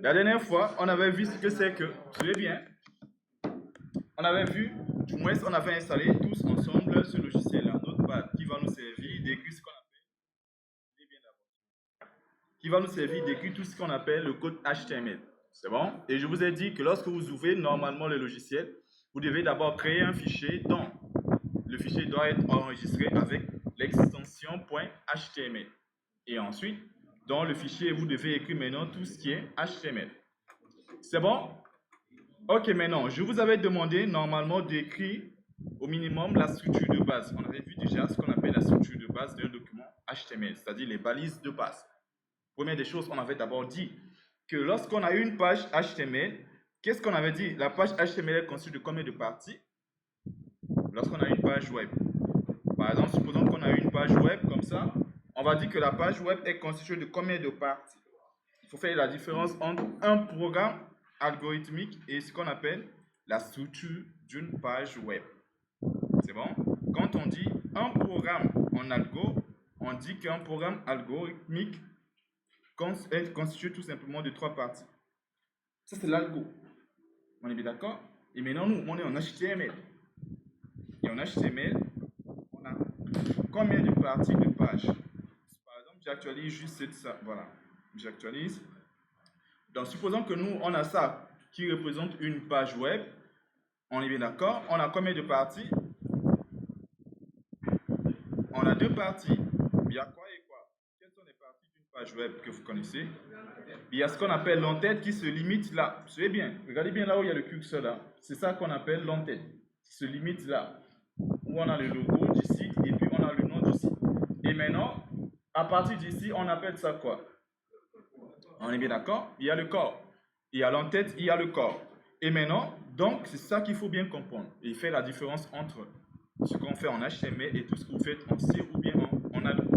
La dernière fois, on avait vu ce que c'est que, vous savez bien, on avait vu, du moins on avait installé tous ensemble ce logiciel-là, Notepad, qui va nous servir d'écrire ce qu'on appelle, qui va nous servir d'écrire tout ce qu'on appelle le code HTML. C'est bon? Et je vous ai dit que lorsque vous ouvrez normalement le logiciel, vous devez d'abord créer un fichier dont le fichier doit être enregistré avec l'extension .html. Et ensuite, dans le fichier, vous devez écrire maintenant tout ce qui est HTML. C'est bon? Ok, maintenant, je vous avais demandé normalement d'écrire au minimum la structure de base. On avait vu déjà ce qu'on appelle la structure de base d'un document HTML, c'est-à-dire les balises de base. Première des choses, on avait d'abord dit que lorsqu'on a une page HTML, qu'est-ce qu'on avait dit? La page HTML est constituée de combien de parties? Lorsqu'on a une page web. Par exemple, supposons qu'on a une page web comme ça, on va dire que la page web est constituée de combien de parties? Il faut faire la différence entre un programme algorithmique et ce qu'on appelle la structure d'une page web. C'est bon? Quand on dit un programme en algo, on dit qu'un programme algorithmique est constitué tout simplement de 3 parties. Ça, c'est l'algo. On est bien d'accord? Et maintenant, nous, on est en HTML. Et en HTML, on a combien de parties de page? Par exemple, j'actualise juste ça. Voilà. J'actualise. Donc, supposons que nous, on a ça qui représente une page web. On est bien d'accord? On a combien de parties? On a 2 parties. Il y a quoi et quoi? Quelles sont les parties d'une page web que vous connaissez? Il y a ce qu'on appelle l'entête qui se limite là. Vous savez bien, regardez bien là où il y a le curseur là. C'est ça qu'on appelle l'entête qui se limite là. Où on a le logo du site et puis on a le nom du site. Et maintenant, à partir d'ici, on appelle ça quoi? On est bien d'accord? Il y a le corps. Il y a l'entête, il y a le corps. Et maintenant, donc, c'est ça qu'il faut bien comprendre. Et faire la différence entre ce qu'on fait en HTML et tout ce que vous faites en C ou bien en algo.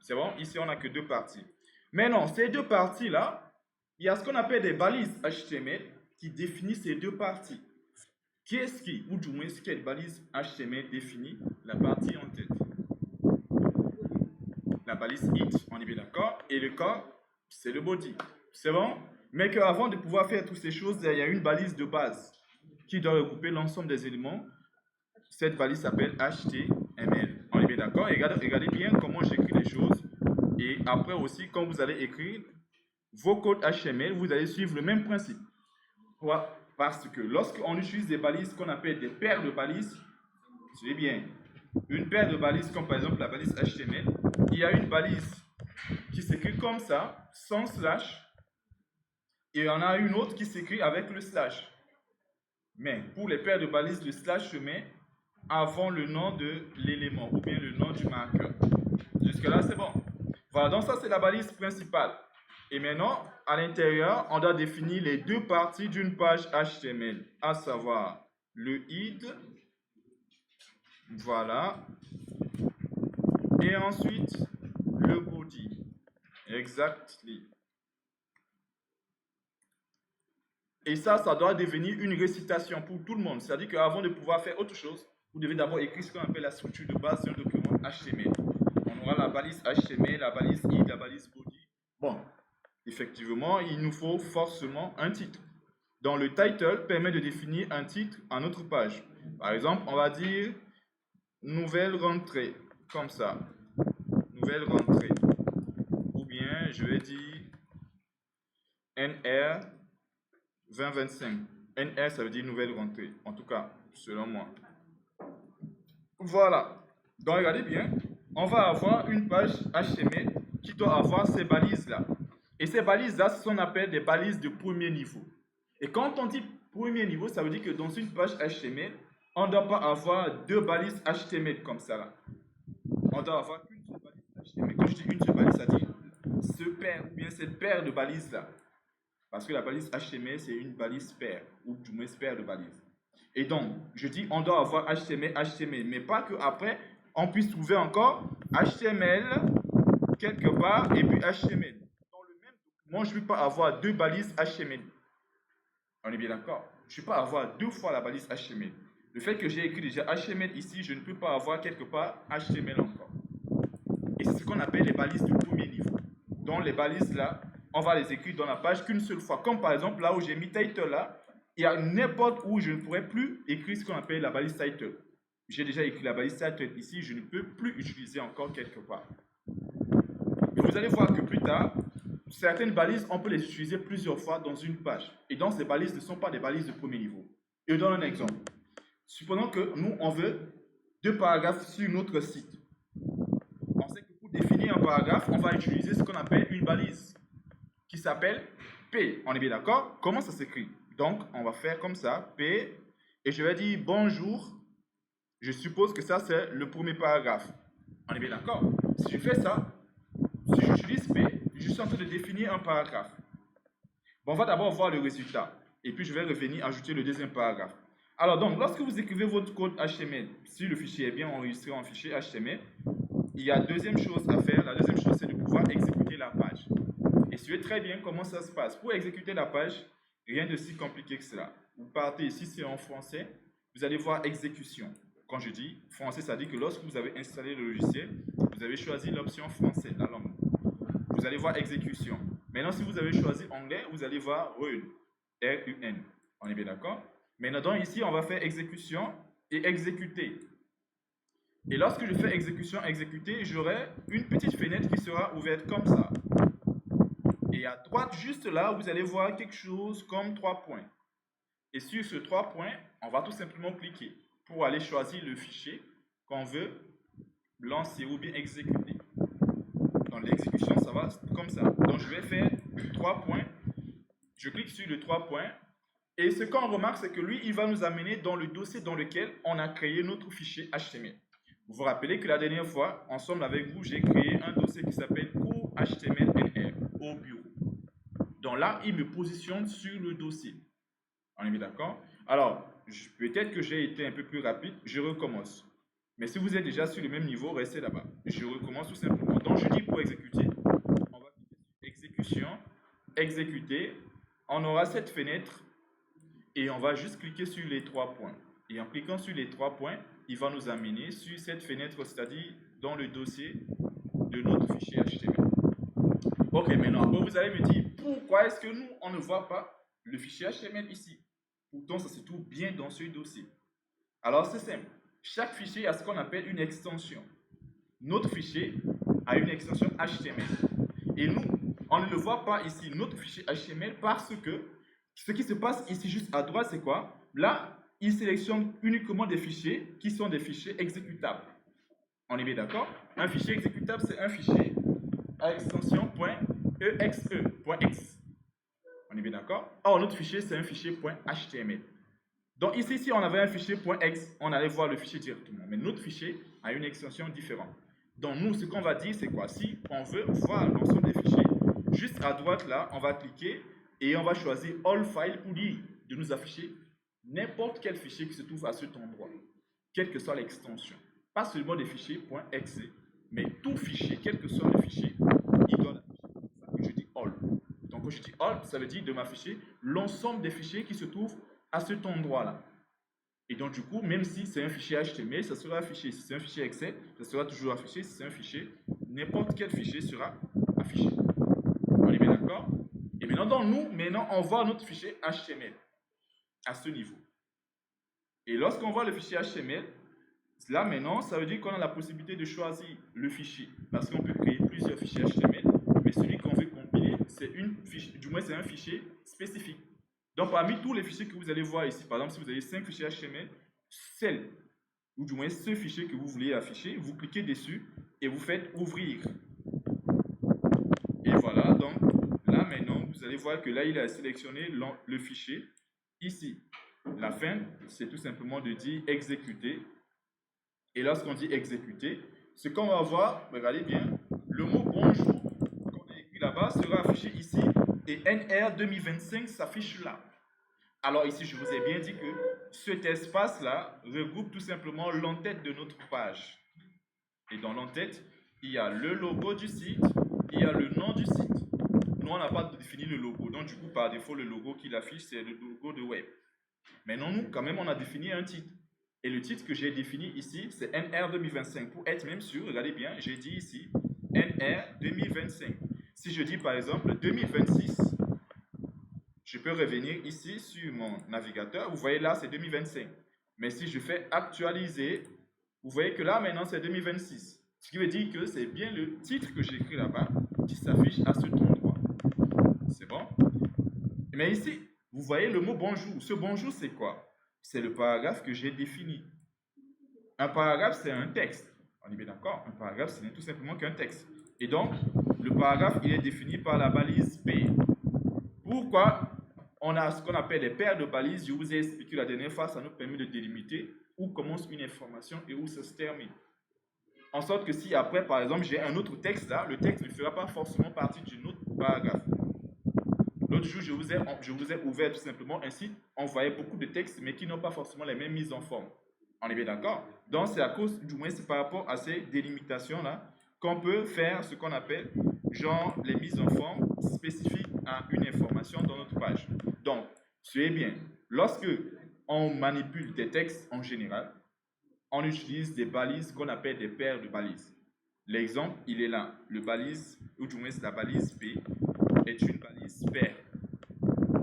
C'est bon? Ici, on n'a que 2 parties. Maintenant, ces 2 parties-là, il y a ce qu'on appelle des balises HTML qui définissent ces 2 parties. Qu'est-ce qui, ou du moins, ce qu'est balise HTML définit la partie en tête? La balise it, on est bien d'accord, et le corps, c'est le body. C'est bon? Mais qu'avant de pouvoir faire toutes ces choses, il y a une balise de base qui doit regrouper l'ensemble des éléments. Cette balise s'appelle HTML. On est bien d'accord? Regardez bien comment j'écris les choses. Et après aussi, quand vous allez écrire vos codes HTML, vous allez suivre le même principe. Pourquoi? Parce que lorsqu'on utilise des balises qu'on appelle des paires de balises, c'est bien, une paire de balises comme par exemple la balise HTML, il y a une balise qui s'écrit comme ça, sans slash, et il y en a une autre qui s'écrit avec le slash. Mais pour les paires de balises, le slash se met avant le nom de l'élément ou bien le nom du marqueur. Jusque-là, c'est bon. Voilà, donc ça, c'est la balise principale. Et maintenant, à l'intérieur, on doit définir les 2 parties d'une page HTML, à savoir le id, voilà, et ensuite le body. Exactly. Et ça doit devenir une récitation pour tout le monde. C'est-à-dire qu'avant de pouvoir faire autre chose, vous devez d'abord écrire ce qu'on appelle la structure de base d'un document HTML. On aura la balise HTML, la balise id, la balise body. Bon, effectivement, il nous faut forcément un titre. Donc, le title permet de définir un titre à notre page. Par exemple, on va dire nouvelle rentrée, comme ça. Nouvelle rentrée. Ou bien, je vais dire NR 2025. NR, ça veut dire nouvelle rentrée. En tout cas, selon moi. Voilà. Donc, regardez bien. On va avoir une page HTML qui doit avoir ces balises-là. Et ces balises-là, ce qu'on appelle des balises de premier niveau. Et quand on dit premier niveau, ça veut dire que dans une page HTML, on ne doit pas avoir 2 balises HTML comme ça là. On doit avoir qu'une seule balise HTML. Quand je dis une seule balise, ça dit ce paire ou bien cette paire de balises là. Parce que la balise HTML, c'est une balise paire, ou du moins paire de balises. Et donc, je dis on doit avoir HTML, HTML, mais pas qu'après, on puisse trouver encore HTML quelque part et puis HTML. Dans le même document, je ne peux pas avoir 2 balises HTML. On est bien d'accord? Je ne peux pas avoir 2 fois la balise HTML. Le fait que j'ai écrit déjà HTML ici, je ne peux pas avoir quelque part HTML encore. Et c'est ce qu'on appelle les balises de premier niveau. Donc les balises là, on va les écrire dans la page qu'une seule fois. Comme par exemple, là où j'ai mis title là, il y a n'importe où je ne pourrais plus écrire ce qu'on appelle la balise title. J'ai déjà écrit la balise title ici, je ne peux plus utiliser encore quelque part. Mais vous allez voir que plus tard, certaines balises, on peut les utiliser plusieurs fois dans une page. Et donc, ces balises ne sont pas des balises de premier niveau. Je donne un exemple. Supposons que nous, on veut 2 paragraphes sur notre site. On sait que pour définir un paragraphe, on va utiliser ce qu'on appelle une balise qui s'appelle P. On est bien d'accord? Comment ça s'écrit? Donc, on va faire comme ça, P, et je vais dire bonjour. Je suppose que ça, c'est le premier paragraphe. On est bien d'accord? Si je fais ça, si j'utilise P, je suis en train de définir un paragraphe. Bon, on va d'abord voir le résultat. Et puis, je vais revenir ajouter le deuxième paragraphe. Alors, donc, lorsque vous écrivez votre code HTML, si le fichier est bien enregistré en fichier HTML, il y a deuxième chose à faire. La deuxième chose, c'est de pouvoir exécuter la page. Et suivez très bien comment ça se passe. Pour exécuter la page, rien de si compliqué que cela. Vous partez ici, c'est en français. Vous allez voir exécution. Quand je dis français, ça dit que lorsque vous avez installé le logiciel, vous avez choisi l'option français, la langue. Vous allez voir exécution. Maintenant, si vous avez choisi anglais, vous allez voir run. R-U-N. On est bien d'accord? Maintenant, donc, ici, on va faire exécution et exécuter. Et lorsque je fais exécution, exécuter, j'aurai une petite fenêtre qui sera ouverte comme ça. Et à droite, juste là, vous allez voir quelque chose comme 3 points. Et sur ce 3 points, on va tout simplement cliquer pour aller choisir le fichier qu'on veut lancer ou bien exécuter. Dans l'exécution, ça va comme ça. Donc, je vais faire 3 points. Je clique sur le 3 points. Et ce qu'on remarque, c'est que lui, il va nous amener dans le dossier dans lequel on a créé notre fichier HTML. Vous vous rappelez que la dernière fois, ensemble avec vous, j'ai créé un dossier qui s'appelle cours HTML-NR au bureau. Donc là, il me positionne sur le dossier. On est bien d'accord? Alors, peut-être que j'ai été un peu plus rapide, je recommence. Mais si vous êtes déjà sur le même niveau, restez là-bas. Je recommence tout simplement. Donc, je dis pour exécuter, on va cliquer sur exécution, exécuter. On aura cette fenêtre et on va juste cliquer sur les 3 points. Et en cliquant sur les 3 points, il va nous amener sur cette fenêtre, c'est-à-dire dans le dossier de notre fichier HTML. Ok, maintenant, vous allez me dire, pourquoi est-ce que nous, on ne voit pas le fichier HTML ici? Pourtant, ça se trouve bien dans ce dossier. Alors, c'est simple. Chaque fichier a ce qu'on appelle une extension. Notre fichier a une extension HTML. Et nous, on ne le voit pas ici, notre fichier HTML, parce que ce qui se passe ici juste à droite, c'est quoi? Là, il sélectionne uniquement des fichiers qui sont des fichiers exécutables. On est bien d'accord? Un fichier exécutable, c'est un fichier à extension .exe.x. On est bien d'accord? Or, notre fichier, c'est un fichier .html. Donc ici, si on avait un fichier .x, on allait voir le fichier directement. Mais notre fichier a une extension différente. Donc nous, ce qu'on va dire, c'est quoi? Si on veut voir l'ensemble des fichiers, juste à droite là, on va cliquer et on va choisir All Files pour dire de nous afficher n'importe quel fichier qui se trouve à cet endroit, quelle que soit l'extension. Pas seulement des fichiers .exe, mais tout fichier, quel que soit le fichier, il doit l'afficher. C'est ça que je dis All. Donc quand je dis All, ça veut dire de m'afficher l'ensemble des fichiers qui se trouvent à cet endroit-là. Et donc, du coup, même si c'est un fichier HTML, ça sera affiché. Si c'est un fichier Excel, ça sera toujours affiché. Si c'est un fichier, n'importe quel fichier sera affiché. On est bien d'accord? Et maintenant, maintenant, on voit notre fichier HTML à ce niveau. Et lorsqu'on voit le fichier HTML, là, maintenant, ça veut dire qu'on a la possibilité de choisir le fichier. Parce qu'on peut créer plusieurs fichiers HTML, mais celui qu'on veut compiler, c'est c'est un fichier spécifique. Donc, parmi tous les fichiers que vous allez voir ici, par exemple, si vous avez 5 fichiers HTML, ou du moins ce fichier que vous voulez afficher, vous cliquez dessus et vous faites ouvrir. Et voilà, donc là maintenant, vous allez voir que là, il a sélectionné le fichier. Ici, la fin, c'est tout simplement de dire exécuter. Et lorsqu'on dit exécuter, ce qu'on va voir, regardez bien, le mot bonjour qu'on a écrit là-bas sera affiché ici et NR 2025 s'affiche là. Alors ici, je vous ai bien dit que cet espace-là regroupe tout simplement l'entête de notre page. Et dans l'entête, il y a le logo du site, il y a le nom du site. Nous, on n'a pas défini le logo. Donc, du coup, par défaut, le logo qu'il affiche, c'est le logo de web. Maintenant, nous, quand même, on a défini un titre. Et le titre que j'ai défini ici, c'est NR 2025. Pour être même sûr, regardez bien, j'ai dit ici NR 2025. Si je dis par exemple 2026, je peux revenir ici sur mon navigateur. Vous voyez là, c'est 2025. Mais si je fais actualiser, vous voyez que là, maintenant, c'est 2026. Ce qui veut dire que c'est bien le titre que j'ai écrit là-bas qui s'affiche à cet endroit. C'est bon? Mais ici, vous voyez le mot bonjour. Ce bonjour, c'est quoi? C'est le paragraphe que j'ai défini. Un paragraphe, c'est un texte. On est bien d'accord? Un paragraphe, ce n'est tout simplement qu'un texte. Et donc, le paragraphe, il est défini par la balise P. Pourquoi on a ce qu'on appelle les paires de balises? Je vous ai expliqué la dernière fois, ça nous permet de délimiter où commence une information et où ça se termine. En sorte que si après, par exemple, j'ai un autre texte là, le texte ne fera pas forcément partie d'un autre paragraphe. L'autre jour, je vous ai ouvert tout simplement un site, on voyait beaucoup de textes, mais qui n'ont pas forcément les mêmes mises en forme. On est bien d'accord? Donc, c'est à cause, du moins, c'est par rapport à ces délimitations-là qu'on peut faire ce qu'on appelle, genre, les mises en forme spécifiques à une information dans notre page. Donc, suivez bien, lorsque on manipule des textes en général, on utilise des balises qu'on appelle des paires de balises. L'exemple, il est là. Le balise, ou du moins la balise P, est une balise paire.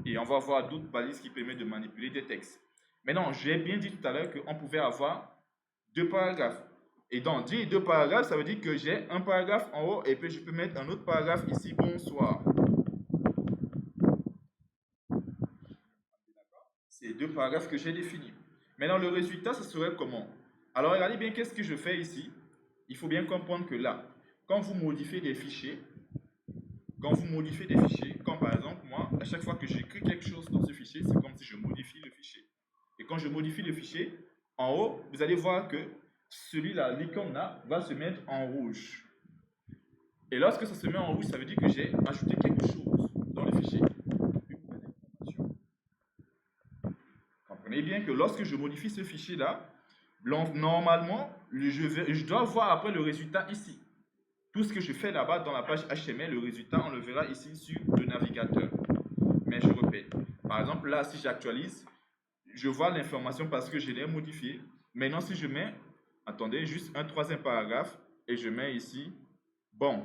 Et on va voir d'autres balises qui permettent de manipuler des textes. Maintenant, j'ai bien dit tout à l'heure qu'on pouvait avoir deux paragraphes. Et donc, dire deux paragraphes, ça veut dire que j'ai un paragraphe en haut et puis je peux mettre un autre paragraphe ici, bonsoir. C'est deux paragraphes que j'ai définis. Maintenant, le résultat, ce serait comment? Alors, regardez bien qu'est-ce que je fais ici. Il faut bien comprendre que là, quand vous modifiez des fichiers, comme par exemple, moi, à chaque fois que j'écris quelque chose dans ce fichier, c'est comme si je modifie le fichier. Et quand je modifie le fichier, en haut, vous allez voir que celui-là, l'icône là, va se mettre en rouge. Et lorsque ça se met en rouge, ça veut dire que j'ai ajouté quelque chose dans le fichier. Une nouvelle information. Comprenez bien que lorsque je modifie ce fichier-là, normalement, je dois voir après le résultat ici. Tout ce que je fais là-bas dans la page HTML, le résultat, on le verra ici sur le navigateur. Mais je répète, par exemple, là, si j'actualise, je vois l'information parce que je l'ai modifiée. Maintenant, si je mets, attendez, juste un troisième paragraphe, et je mets ici, bon.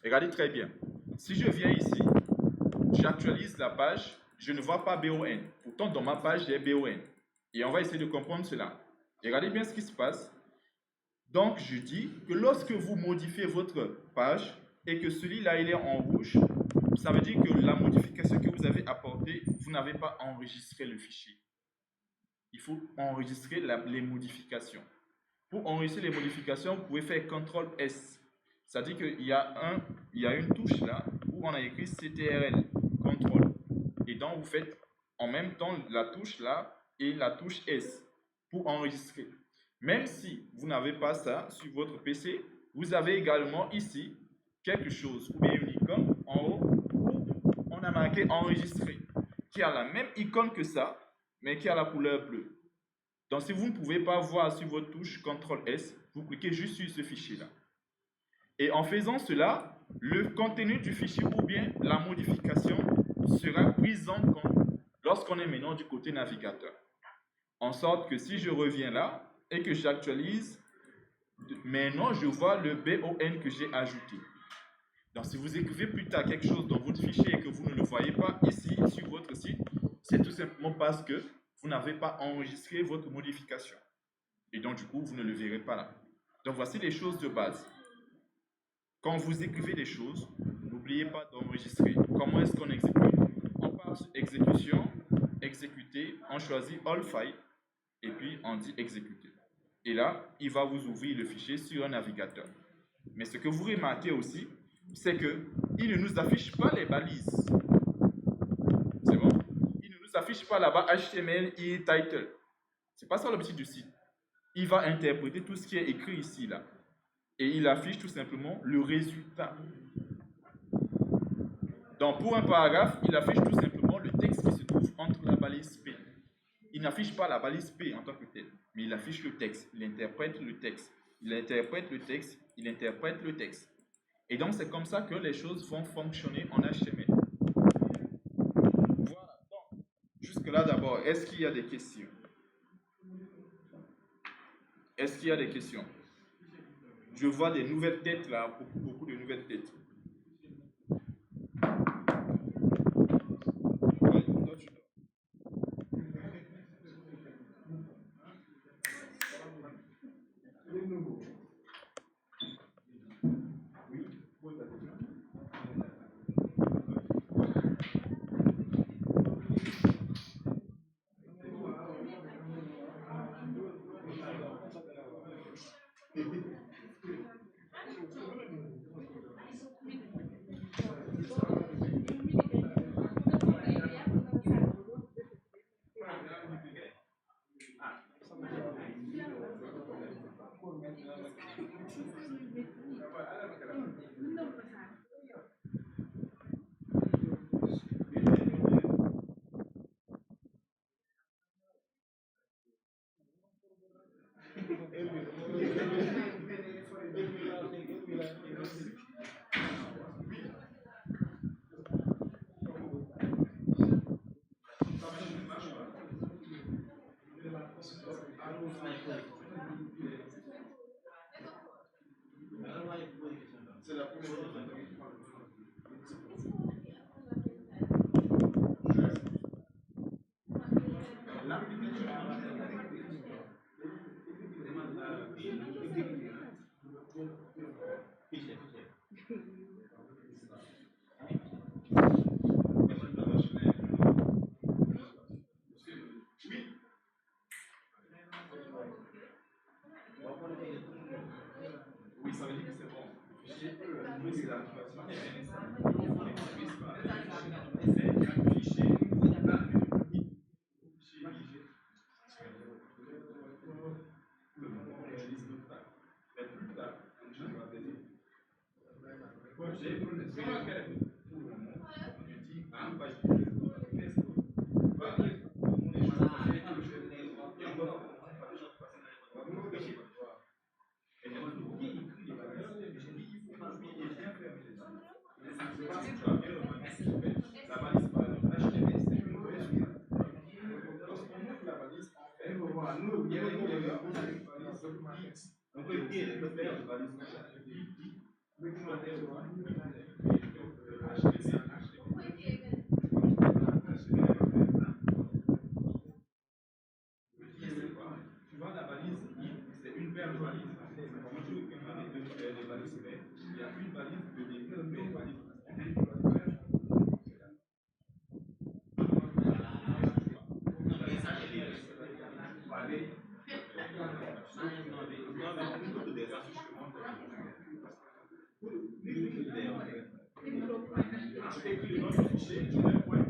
Regardez très bien. Si je viens ici, j'actualise la page, je ne vois pas BON. Pourtant, dans ma page, j'ai BON. Et on va essayer de comprendre cela. Regardez bien ce qui se passe. Donc, je dis que lorsque vous modifiez votre page et que celui-là, il est en rouge, ça veut dire que la modification que vous avez apportée, vous n'avez pas enregistré le fichier. Il faut enregistrer les modifications. Pour enregistrer les modifications, vous pouvez faire CTRL-S. C'est-à-dire qu'il y a une touche là où on a écrit CTRL, CTRL. Et donc, vous faites en même temps la touche là et la touche S pour enregistrer. Même si vous n'avez pas ça sur votre PC, vous avez également ici quelque chose, ou bien une icône en haut où on a marqué enregistrer, qui a la même icône que ça, mais qui a la couleur bleue. Donc, si vous ne pouvez pas voir sur votre touche CTRL-S, vous cliquez juste sur ce fichier-là. Et en faisant cela, le contenu du fichier ou bien la modification sera prise en compte lorsqu'on est maintenant du côté navigateur. En sorte que si je reviens là et que j'actualise, maintenant je vois le BON que j'ai ajouté. Donc si vous écrivez plus tard quelque chose dans votre fichier et que vous ne le voyez pas ici sur votre site, c'est tout simplement parce que vous n'avez pas enregistré votre modification. Et donc du coup, vous ne le verrez pas là. Donc voici les choses de base. Quand vous écrivez des choses, n'oubliez pas d'enregistrer. Comment est-ce qu'on exécute? On passe sur exécution, exécuter, on choisit All File et puis on dit exécuter. Et là, il va vous ouvrir le fichier sur un navigateur. Mais ce que vous remarquez aussi, c'est qu'il ne nous affiche pas les balises. C'est bon? Il ne nous affiche pas là-bas HTML et title. C'est pas ça l'objectif du site. Il va interpréter tout ce qui est écrit ici, là. Et il affiche tout simplement le résultat. Donc, pour un paragraphe, il affiche tout simplement le texte qui se trouve entre la balise P. Il n'affiche pas la balise P en tant que telle, mais il affiche le texte. Il interprète le texte. Il interprète le texte. Il interprète le texte. Et donc, c'est comme ça que les choses vont fonctionner en HTML. Voilà. Donc, jusque-là d'abord, est-ce qu'il y a des questions? Est-ce qu'il y a des questions? Je vois des nouvelles têtes là, beaucoup de nouvelles têtes. Oui, ça veut dire que c'est bon. Oui, c'est l'activation. La balise, par exemple, HTML, c'est une nouvelle chose. Lorsqu'on ouvre la balise, en fait, il y a l'intérieur, on a une balise X. Donc, le pied, le faire de balise tu vois, la balise I, c'est une paire de balises. Toujours qu'il y a des paires de balises B, il y a une balise de début, une balise. Tu écris le nom du fichier, tu mets point.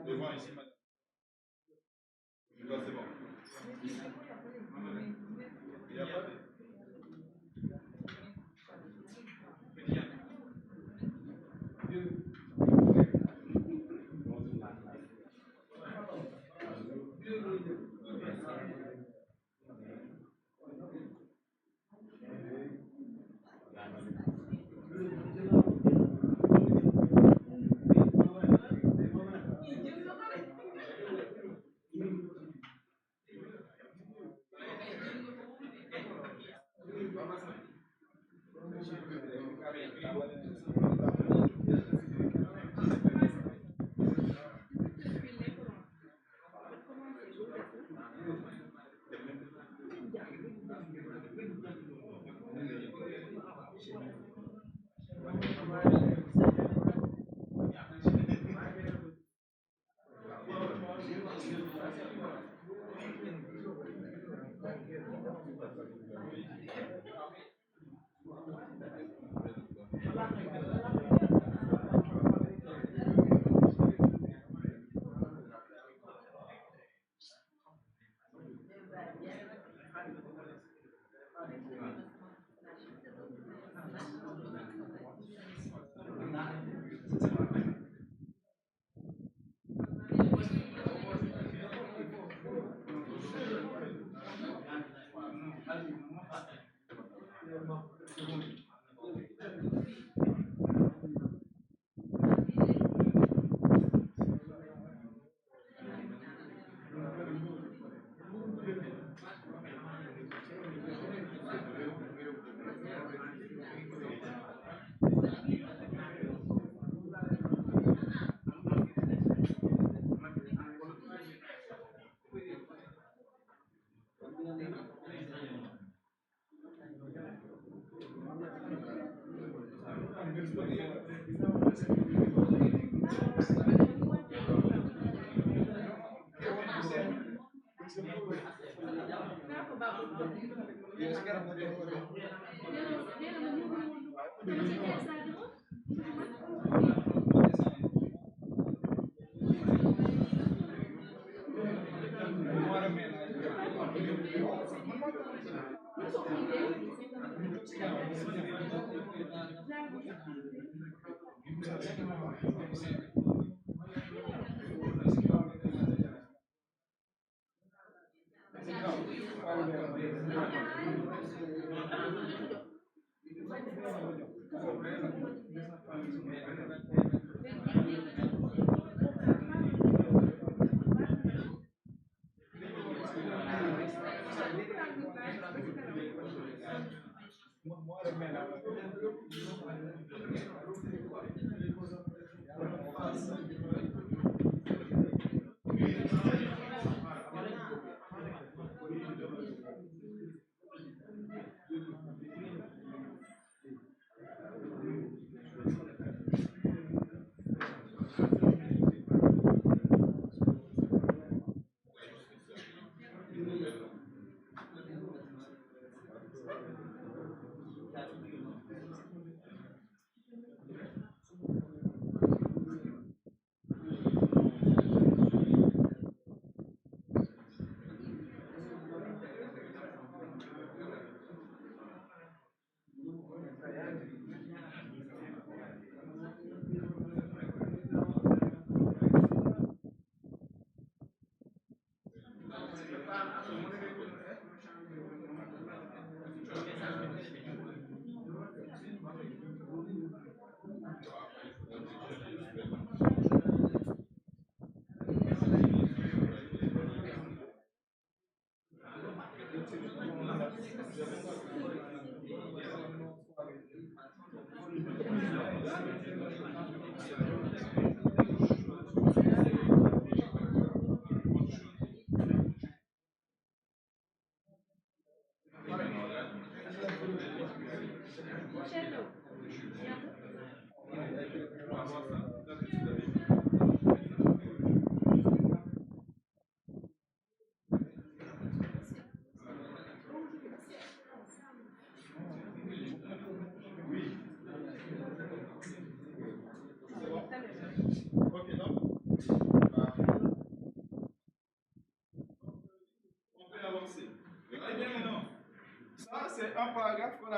Devant ici, madame. Là, c'est bon. Il y a pas de...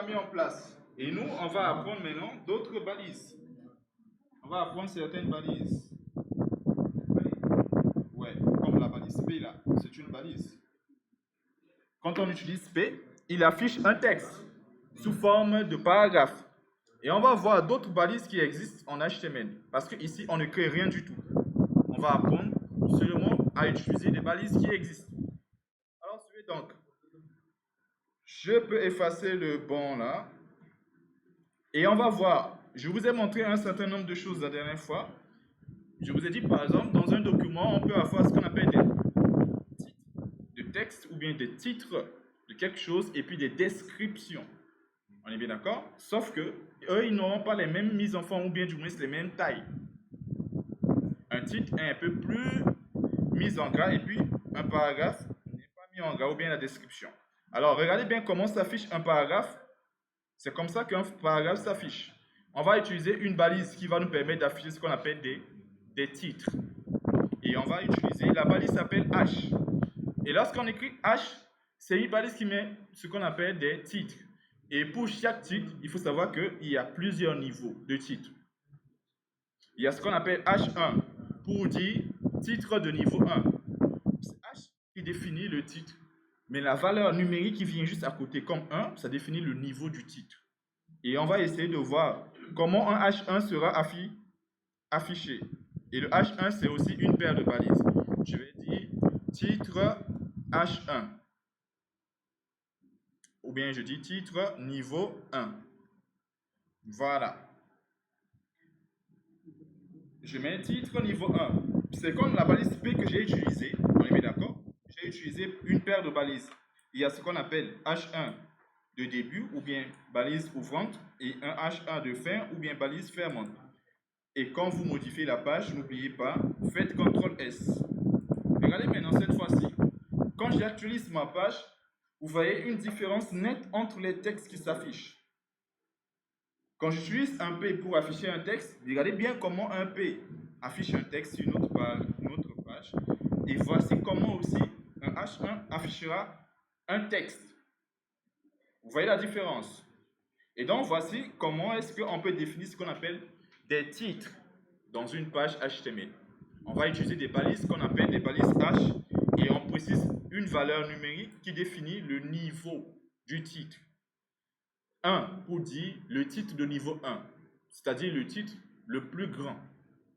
mis en place. Et nous, on va apprendre maintenant d'autres balises. On va apprendre certaines balises. Ouais, comme la balise P là, c'est une balise. Quand on utilise P, il affiche un texte sous forme de paragraphe. Et on va voir d'autres balises qui existent en HTML. Parce qu'ici, on ne crée rien du tout. On va apprendre seulement à utiliser des balises qui existent. Alors, suivez donc. Je peux effacer le bon là. Et on va voir. Je vous ai montré un certain nombre de choses la dernière fois. Je vous ai dit, par exemple, dans un document, on peut avoir ce qu'on appelle des titres de texte ou bien des titres de quelque chose et puis des descriptions. On est bien d'accord? Sauf que eux, ils n'auront pas les mêmes mises en forme ou bien du moins les mêmes tailles. Un titre est un peu plus mis en gras et puis un paragraphe n'est pas mis en gras ou bien la description. Alors, regardez bien comment s'affiche un paragraphe. C'est comme ça qu'un paragraphe s'affiche. On va utiliser une balise qui va nous permettre d'afficher ce qu'on appelle des titres. Et on va utiliser, la balise s'appelle H. Et lorsqu'on écrit H, c'est une balise qui met ce qu'on appelle des titres. Et pour chaque titre, il faut savoir qu'il y a plusieurs niveaux de titres. Il y a ce qu'on appelle H1 pour dire titre de niveau 1. C'est H qui définit le titre. Mais la valeur numérique qui vient juste à côté comme 1, ça définit le niveau du titre. Et on va essayer de voir comment un H1 sera affiché. Et le H1, c'est aussi une paire de balises. Je vais dire titre H1. Ou bien je dis titre niveau 1. Voilà. Je mets titre niveau 1. C'est comme la balise P que j'ai utilisée. On est bien d'accord? J'ai utilisé une paire de balises. Il y a ce qu'on appelle H1 de début ou bien balise ouvrante et un H1 de fin ou bien balise fermante. Et quand vous modifiez la page, n'oubliez pas, faites CTRL S. Regardez maintenant cette fois-ci. Quand j'actualise ma page, vous voyez une différence nette entre les textes qui s'affichent. Quand j'utilise un P pour afficher un texte, regardez bien comment un P affiche un texte sur une autre page. Et voici comment aussi un H1 affichera un texte. Vous voyez la différence? Et donc, voici comment est-ce qu'on peut définir ce qu'on appelle des titres dans une page HTML. On va utiliser des balises qu'on appelle des balises H et on précise une valeur numérique qui définit le niveau du titre. 1 pour dire le titre de niveau 1, c'est-à-dire le titre le plus grand.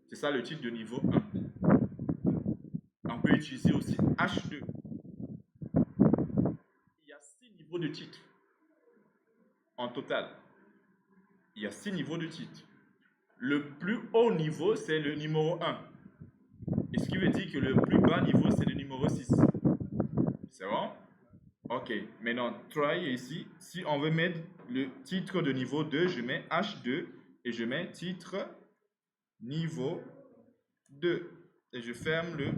C'est ça le titre de niveau 1. On peut utiliser aussi H2. Il y a 6 niveaux de titres en total. Il y a 6 niveaux de titres. Le plus haut niveau, c'est le numéro 1. Et ce qui veut dire que le plus bas niveau, c'est le numéro 6. C'est bon? Ok, maintenant, try ici. Si on veut mettre le titre de niveau 2, je mets H2 et je mets titre niveau 2. Et je ferme le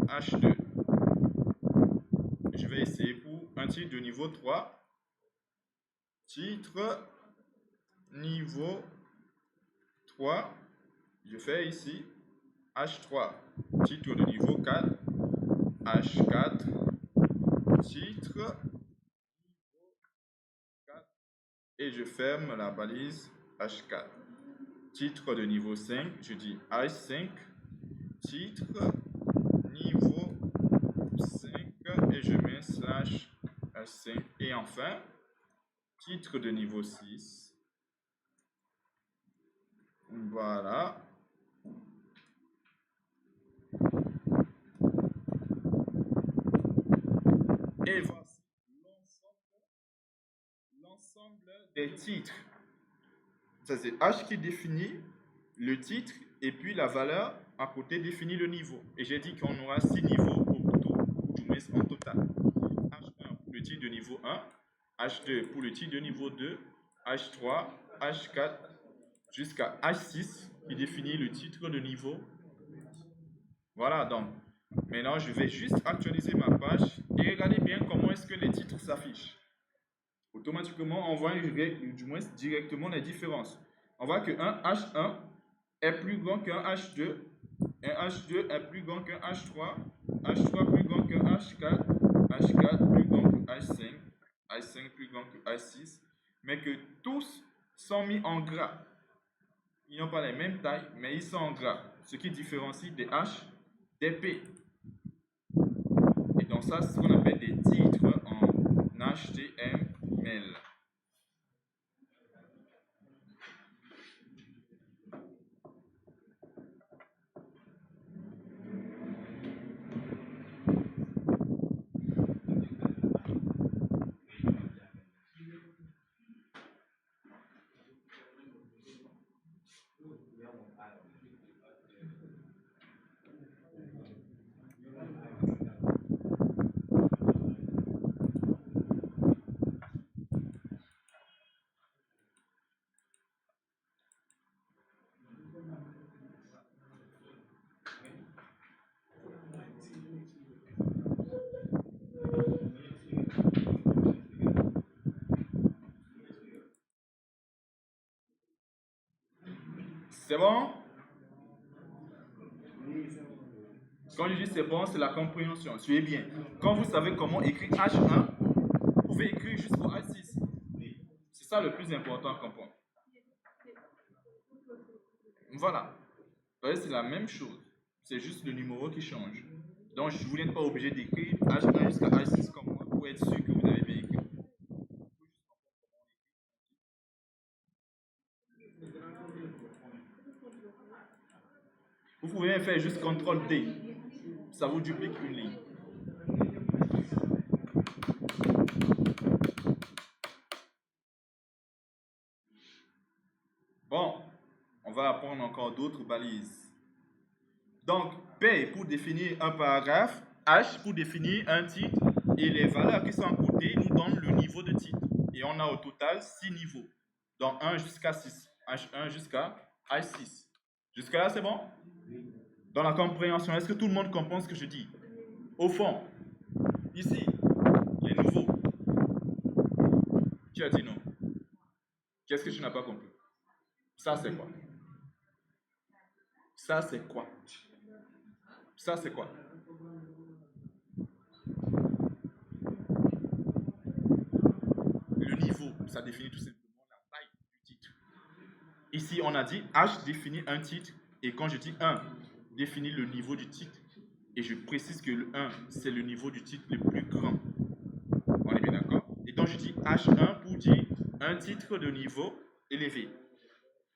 H2. Je vais essayer pour un titre de niveau 3. Titre niveau 3. Je fais ici H3. Titre de niveau 4. H4. Titre et je ferme la balise H4. Titre de niveau 5, je dis H5, titre niveau 5 et je mets slash H5. Et enfin, titre de niveau 6. Voilà. Et voici l'ensemble des titres. Ça, c'est H qui définit le titre et puis la valeur à côté définit le niveau. Et j'ai dit qu'on aura 6 niveaux au du moins en total. H1 pour le titre de niveau 1, H2 pour le titre de niveau 2, H3, H4 jusqu'à H6 qui définit le titre de niveau. Voilà, donc maintenant je vais juste actualiser ma page et regardez bien comment est-ce que les titres s'affichent. Automatiquement, on voit du moins directement les différences. On voit qu'un H1 est plus grand qu'un H2, un H2 est plus grand qu'un H3, H3 plus grand qu'un H4, H4 plus grand que H5, H5 plus grand que H6, mais que tous sont mis en gras. Ils n'ont pas les mêmes tailles, mais ils sont en gras, ce qui différencie des H des P. Et donc ça, c'est ce qu'on appelle des titres en HTML. C'est bon? Quand je dis c'est bon, c'est la compréhension. Suivez bien. Quand vous savez comment écrire H1, vous pouvez écrire jusqu'au H6. C'est ça le plus important à comprendre. Voilà. C'est la même chose. C'est juste le numéro qui change. Donc, vous n'êtes pas obligé d'écrire H1 jusqu'à H6 comme moi pour être sûr que vous avez bien écrit. Vous pouvez même faire juste CTRL D. Ça vous duplique une ligne. Bon, on va apprendre encore d'autres balises. Donc, P pour définir un paragraphe, H pour définir un titre, et les valeurs qui sont à côté nous donnent le niveau de titre. Et on a au total 6 niveaux, donc 1 jusqu'à 6, H1 jusqu'à H6. Jusqu'à là, c'est bon? Dans la compréhension, est-ce que tout le monde comprend ce que je dis? Au fond, ici, les nouveaux. Tu as dit non. Qu'est-ce que tu n'as pas compris? Ça, c'est quoi? Ça, c'est quoi? Ça, c'est quoi? Le niveau, ça définit tout simplement la taille du titre. Ici, on a dit H définit un titre, et quand je dis 1, définit le niveau du titre, et je précise que le 1, c'est le niveau du titre le plus grand. On est bien d'accord? Et donc, je dis H1 pour dire un titre de niveau élevé.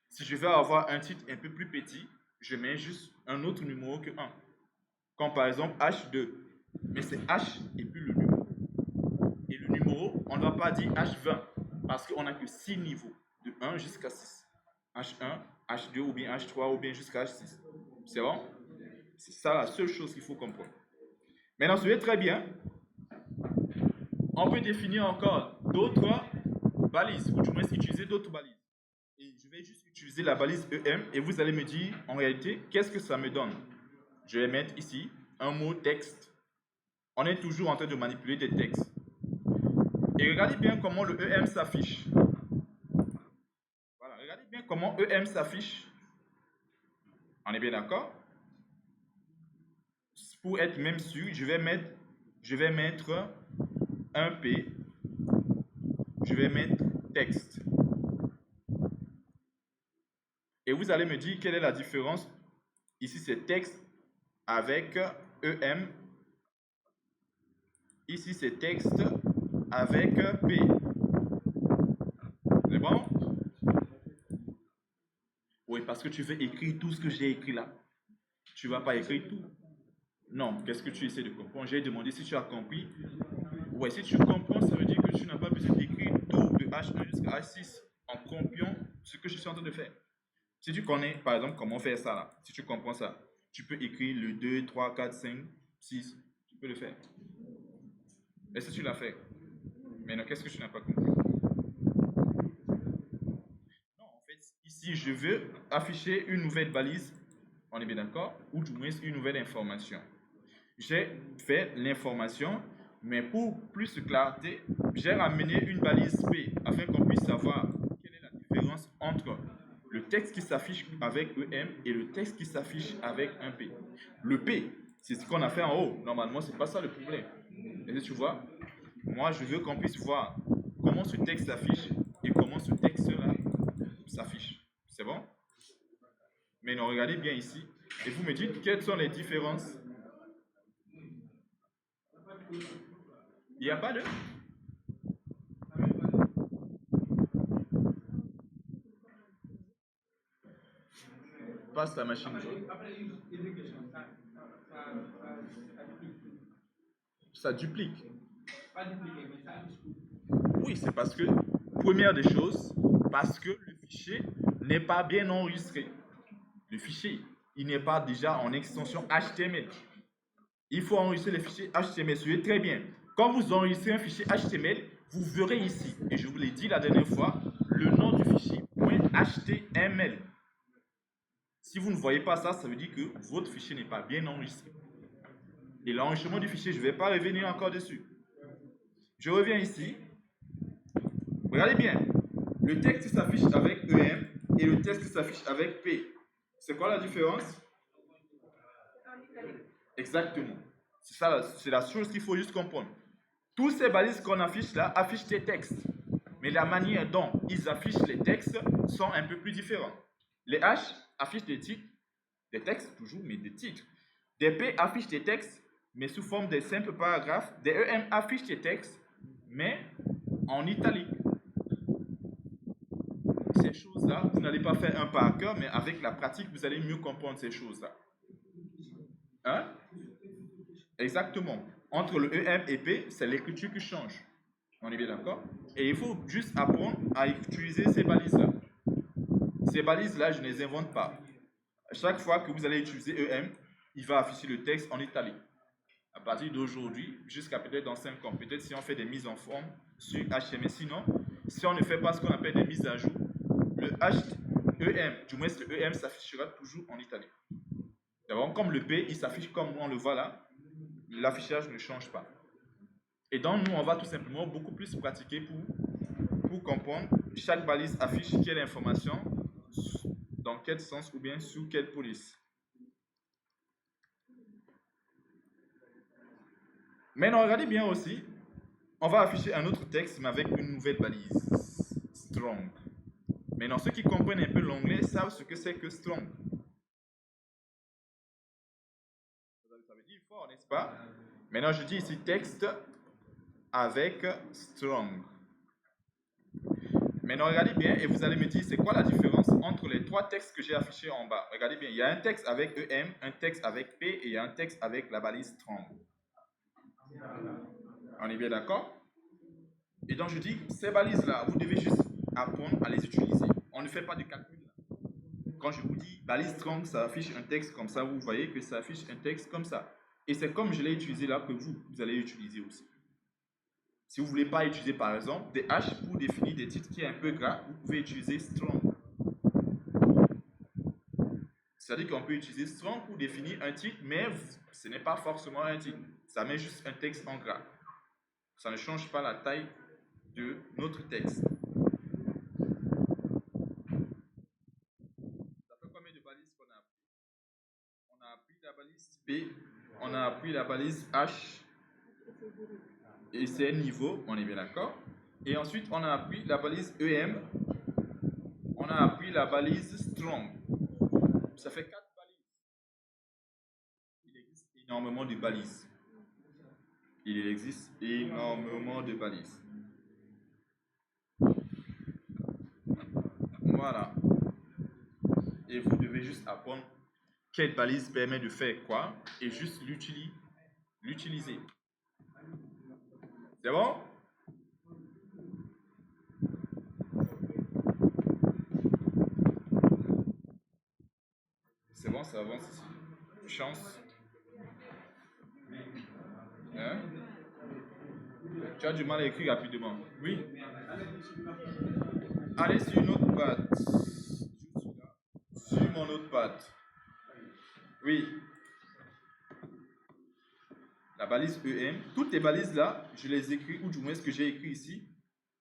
Si je veux avoir un titre un peu plus petit, je mets juste un autre numéro que 1. Comme par exemple H2. Mais c'est H et puis le numéro. Et le numéro, on ne va pas dire H20 parce qu'on n'a que 6 niveaux, de 1 jusqu'à 6. H1, H2 ou bien H3 ou bien jusqu'à H6. C'est bon? C'est ça la seule chose qu'il faut comprendre. Maintenant, suivez très bien. On peut définir encore d'autres balises, ou du moins utiliser d'autres balises. Et je vais juste utiliser la balise EM et vous allez me dire en réalité qu'est-ce que ça me donne. Je vais mettre ici un mot texte. On est toujours en train de manipuler des textes. Et regardez bien comment le EM s'affiche. Voilà, regardez bien comment EM s'affiche. On est bien d'accord? Pour être même sûr, je vais mettre un P. Je vais mettre texte. Et vous allez me dire quelle est la différence. Ici, c'est texte avec EM. Ici, c'est texte avec P. C'est bon? Oui, parce que tu veux écrire tout ce que j'ai écrit là. Tu ne vas pas écrire tout. Non, qu'est-ce que tu essaies de comprendre? J'ai demandé si tu as compris. Oui, si tu comprends, ça veut dire que tu n'as pas besoin d'écrire tout de H1 jusqu'à H6 en copiant ce que je suis en train de faire. Si tu connais, par exemple, comment faire ça là, si tu comprends ça, tu peux écrire le 2, 3, 4, 5, 6. Tu peux le faire. Est-ce que tu l'as fait? Maintenant, qu'est-ce que tu n'as pas compris? Non, en fait, ici, je veux afficher une nouvelle balise. On est bien d'accord? Ou du moins une nouvelle information. J'ai fait l'information, mais pour plus de clarté, j'ai ramené une balise P afin qu'on puisse savoir quelle est la différence entre le texte qui s'affiche avec EM et le texte qui s'affiche avec un P. Le P, c'est ce qu'on a fait en haut. Normalement, ce n'est pas ça le problème. Est-ce que tu vois? Moi, je veux qu'on puisse voir comment ce texte s'affiche et comment Maintenant, regardez bien ici et vous me dites quelles sont les différences. Il n'y a pas de... Passe la machine. Ça duplique. Oui, c'est parce que, première des choses, parce que le fichier n'est pas bien enregistré. Le fichier, il n'est pas déjà en extension HTML. Il faut enregistrer les fichiers HTML. Suivez très bien. Quand vous enregistrez un fichier HTML, vous verrez ici, et je vous l'ai dit la dernière fois, le nom du fichier .html. Si vous ne voyez pas ça, ça veut dire que votre fichier n'est pas bien enregistré. Et l'enregistrement du fichier, je ne vais pas revenir encore dessus. Je reviens ici. Regardez bien. Le texte s'affiche avec EM et le texte s'affiche avec P. C'est quoi la différence? Exactement. C'est ça, c'est la chose qu'il faut juste comprendre. Tous ces balises qu'on affiche là affichent des textes. Mais la manière dont ils affichent les textes sont un peu plus différents. Les H affichent des titres, des textes toujours, mais des titres. Des P affichent des textes, mais sous forme de simples paragraphes. Des EM affichent des textes, mais en italique. Ces choses-là, vous n'allez pas faire un par cœur, mais avec la pratique, vous allez mieux comprendre ces choses-là. Hein? Exactement. Entre le EM et P, c'est l'écriture qui change. On est bien d'accord? Et il faut juste apprendre à utiliser ces balises-là. Ces balises-là, je ne les invente pas. À chaque fois que vous allez utiliser EM, il va afficher le texte en italique. À partir d'aujourd'hui, jusqu'à peut-être dans 5 ans, peut-être si on fait des mises en forme sur HTML. Sinon, si on ne fait pas ce qu'on appelle des mises à jour, le EM, du moins le EM s'affichera toujours en italique. D'abord, comme le P, il s'affiche comme on le voit là, l'affichage ne change pas. Et donc, nous, on va tout simplement beaucoup plus pratiquer pour comprendre chaque balise affiche quelle information, dans quel sens ou bien sous quelle police. Maintenant, regardez bien aussi, on va afficher un autre texte, mais avec une nouvelle balise, strong. Maintenant, ceux qui comprennent un peu l'anglais savent ce que c'est que strong. Ça veut dire fort, n'est-ce pas? Maintenant, je dis ici texte avec strong. Maintenant, regardez bien et vous allez me dire c'est quoi la différence entre les trois textes que j'ai affichés en bas. Regardez bien, il y a un texte avec EM, un texte avec P et il y a un texte avec la balise strong. On est bien d'accord? Et donc, je dis, ces balises-là, vous devez juste apprendre à les utiliser. On ne fait pas de calcul. Quand je vous dis balise strong, ça affiche un texte comme ça, vous voyez que ça affiche un texte comme ça. Et c'est comme je l'ai utilisé là que vous allez utiliser aussi. Si vous ne voulez pas utiliser par exemple des H pour définir des titres qui est un peu gras, vous pouvez utiliser strong. C'est-à-dire qu'on peut utiliser strong pour définir un titre, mais ce n'est pas forcément un titre. Ça met juste un texte en gras. Ça ne change pas la taille de notre texte. Ça fait combien de balises qu'on a appris? On a appris la balise P, on a appris la balise H, et c'est niveau, on est bien d'accord. Et ensuite, on a appris la balise EM, on a appris la balise strong. Ça fait 4 balises. Il existe énormément de balises. Il existe énormément de balises. Voilà. Et vous devez juste apprendre quelle balise permet de faire quoi et juste l'utiliser. C'est bon? C'est bon, ça avance ici. Chance. Hein? Tu as du mal à écrire rapidement. Oui. Allez sur Notepad. Sur mon Notepad. Oui. La balise EM. Toutes les balises là, je les écris, ou du moins ce que j'ai écrit ici,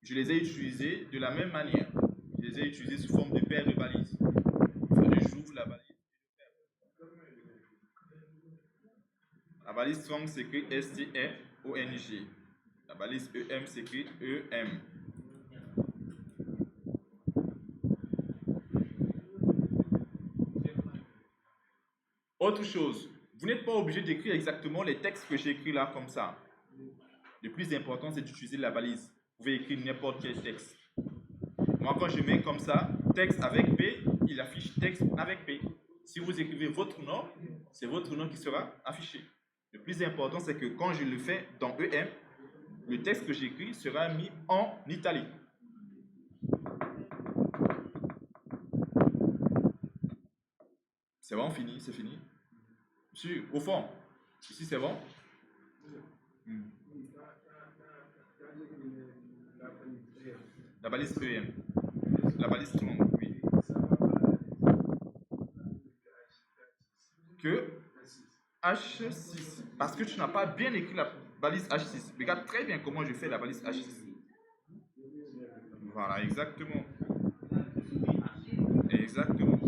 je les ai utilisées de la même manière. Je les ai utilisées sous forme de paire de balises. J'ouvre la balise. La balise strong s'écrit S-T-R-O-N-G. La balise EM s'écrit E-M. Autre chose, vous n'êtes pas obligé d'écrire exactement les textes que j'ai écrits là comme ça. Le plus important, c'est d'utiliser la balise. Vous pouvez écrire n'importe quel texte. Moi, quand je mets comme ça, texte avec P, il affiche texte avec P. Si vous écrivez votre nom, c'est votre nom qui sera affiché. Le plus important, c'est que quand je le fais dans EM, le texte que j'écris sera mis en italique. C'est bon, fini, c'est fini. Monsieur, au fond, ici c'est bon. La balise EM. La balise triangle, oui. Que H6. Parce que tu n'as pas bien écrit la balise H6. Regarde très bien comment je fais la balise H6. Voilà, exactement. Exactement.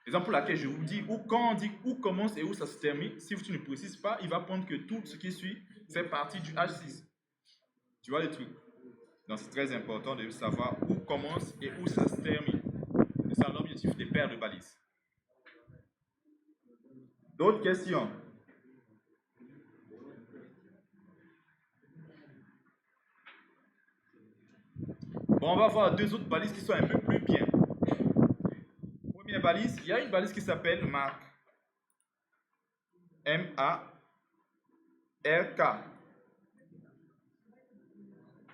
Raison pour laquelle je vous dis, où, quand on dit où commence et où ça se termine, si tu ne précises pas, il va prendre que tout ce qui suit fait partie du H6. Tu vois le truc? Donc c'est très important de savoir où commence et où ça se termine. C'est ça l'objectif des paires de balises. D'autres questions? Bon, on va voir deux autres balises qui sont un peu plus bien. Première balise, il y a une balise qui s'appelle mark. M-A-R-K.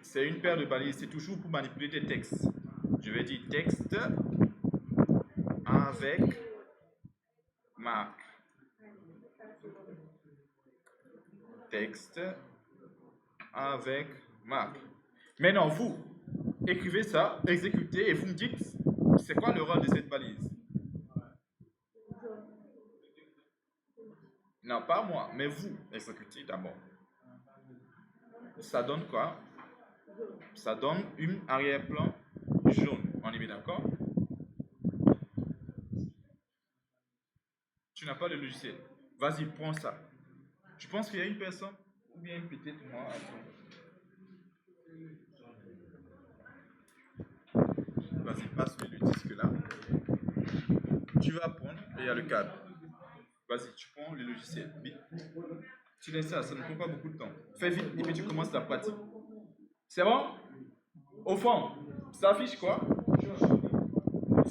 C'est une paire de balises, c'est toujours pour manipuler des textes. Je vais dire texte avec marque. Texte avec marque. Maintenant, vous, écrivez ça, exécutez et vous me dites c'est quoi le rôle de cette balise. Non, pas moi, mais vous, exécutez d'abord. Ça donne quoi? Ça donne une arrière-plan jaune. On est bien d'accord? Tu n'as pas de logiciel. Vas-y, prends ça. Je pense qu'il y a une personne, ou bien peut-être moi. Vas-y, passe-moi le disque là. Tu vas prendre, et il y a le cadre. Vas-y, tu prends le logiciel. Vite. Tu laisses ça, ça ne prend pas beaucoup de temps. Fais vite et puis tu commences ta pratique. C'est bon? Au fond, ça affiche quoi?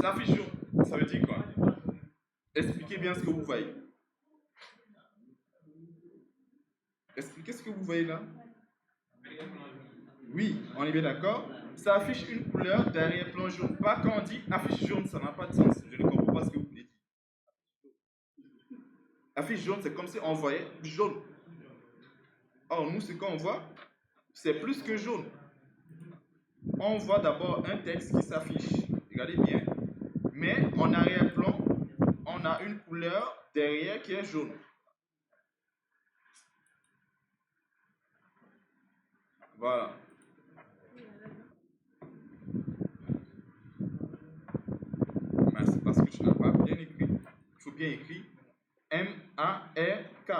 Ça affiche jaune. Ça veut dire quoi? Expliquez bien ce que vous voyez. Expliquez ce que vous voyez là. Oui, on est bien d'accord. Ça affiche une couleur d'arrière-plan jaune. Pas quand on dit affiche jaune, ça n'a pas de sens. Je ne comprends pas ce que vous voulez dire. Affiche jaune, c'est comme si on voyait jaune. Or, nous, ce qu'on voit, c'est plus que jaune. On voit d'abord un texte qui s'affiche, regardez bien, mais en arrière-plan, on a une couleur derrière qui est jaune. Voilà. Mais c'est parce que tu n'as pas bien écrit. Il faut bien écrire M-A-R-K.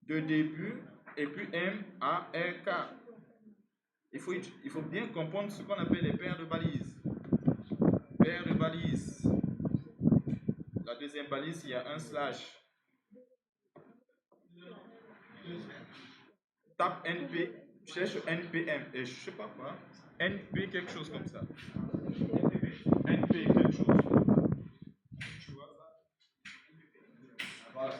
De début et puis M-A-R-K. Il faut bien comprendre ce qu'on appelle les paires de balises. Paires de balises. La deuxième balise, il y a un slash. Tape NP, cherche NPM et je sais pas quoi. NP quelque chose comme ça. NP quelque chose. Tu vois ça? Voilà.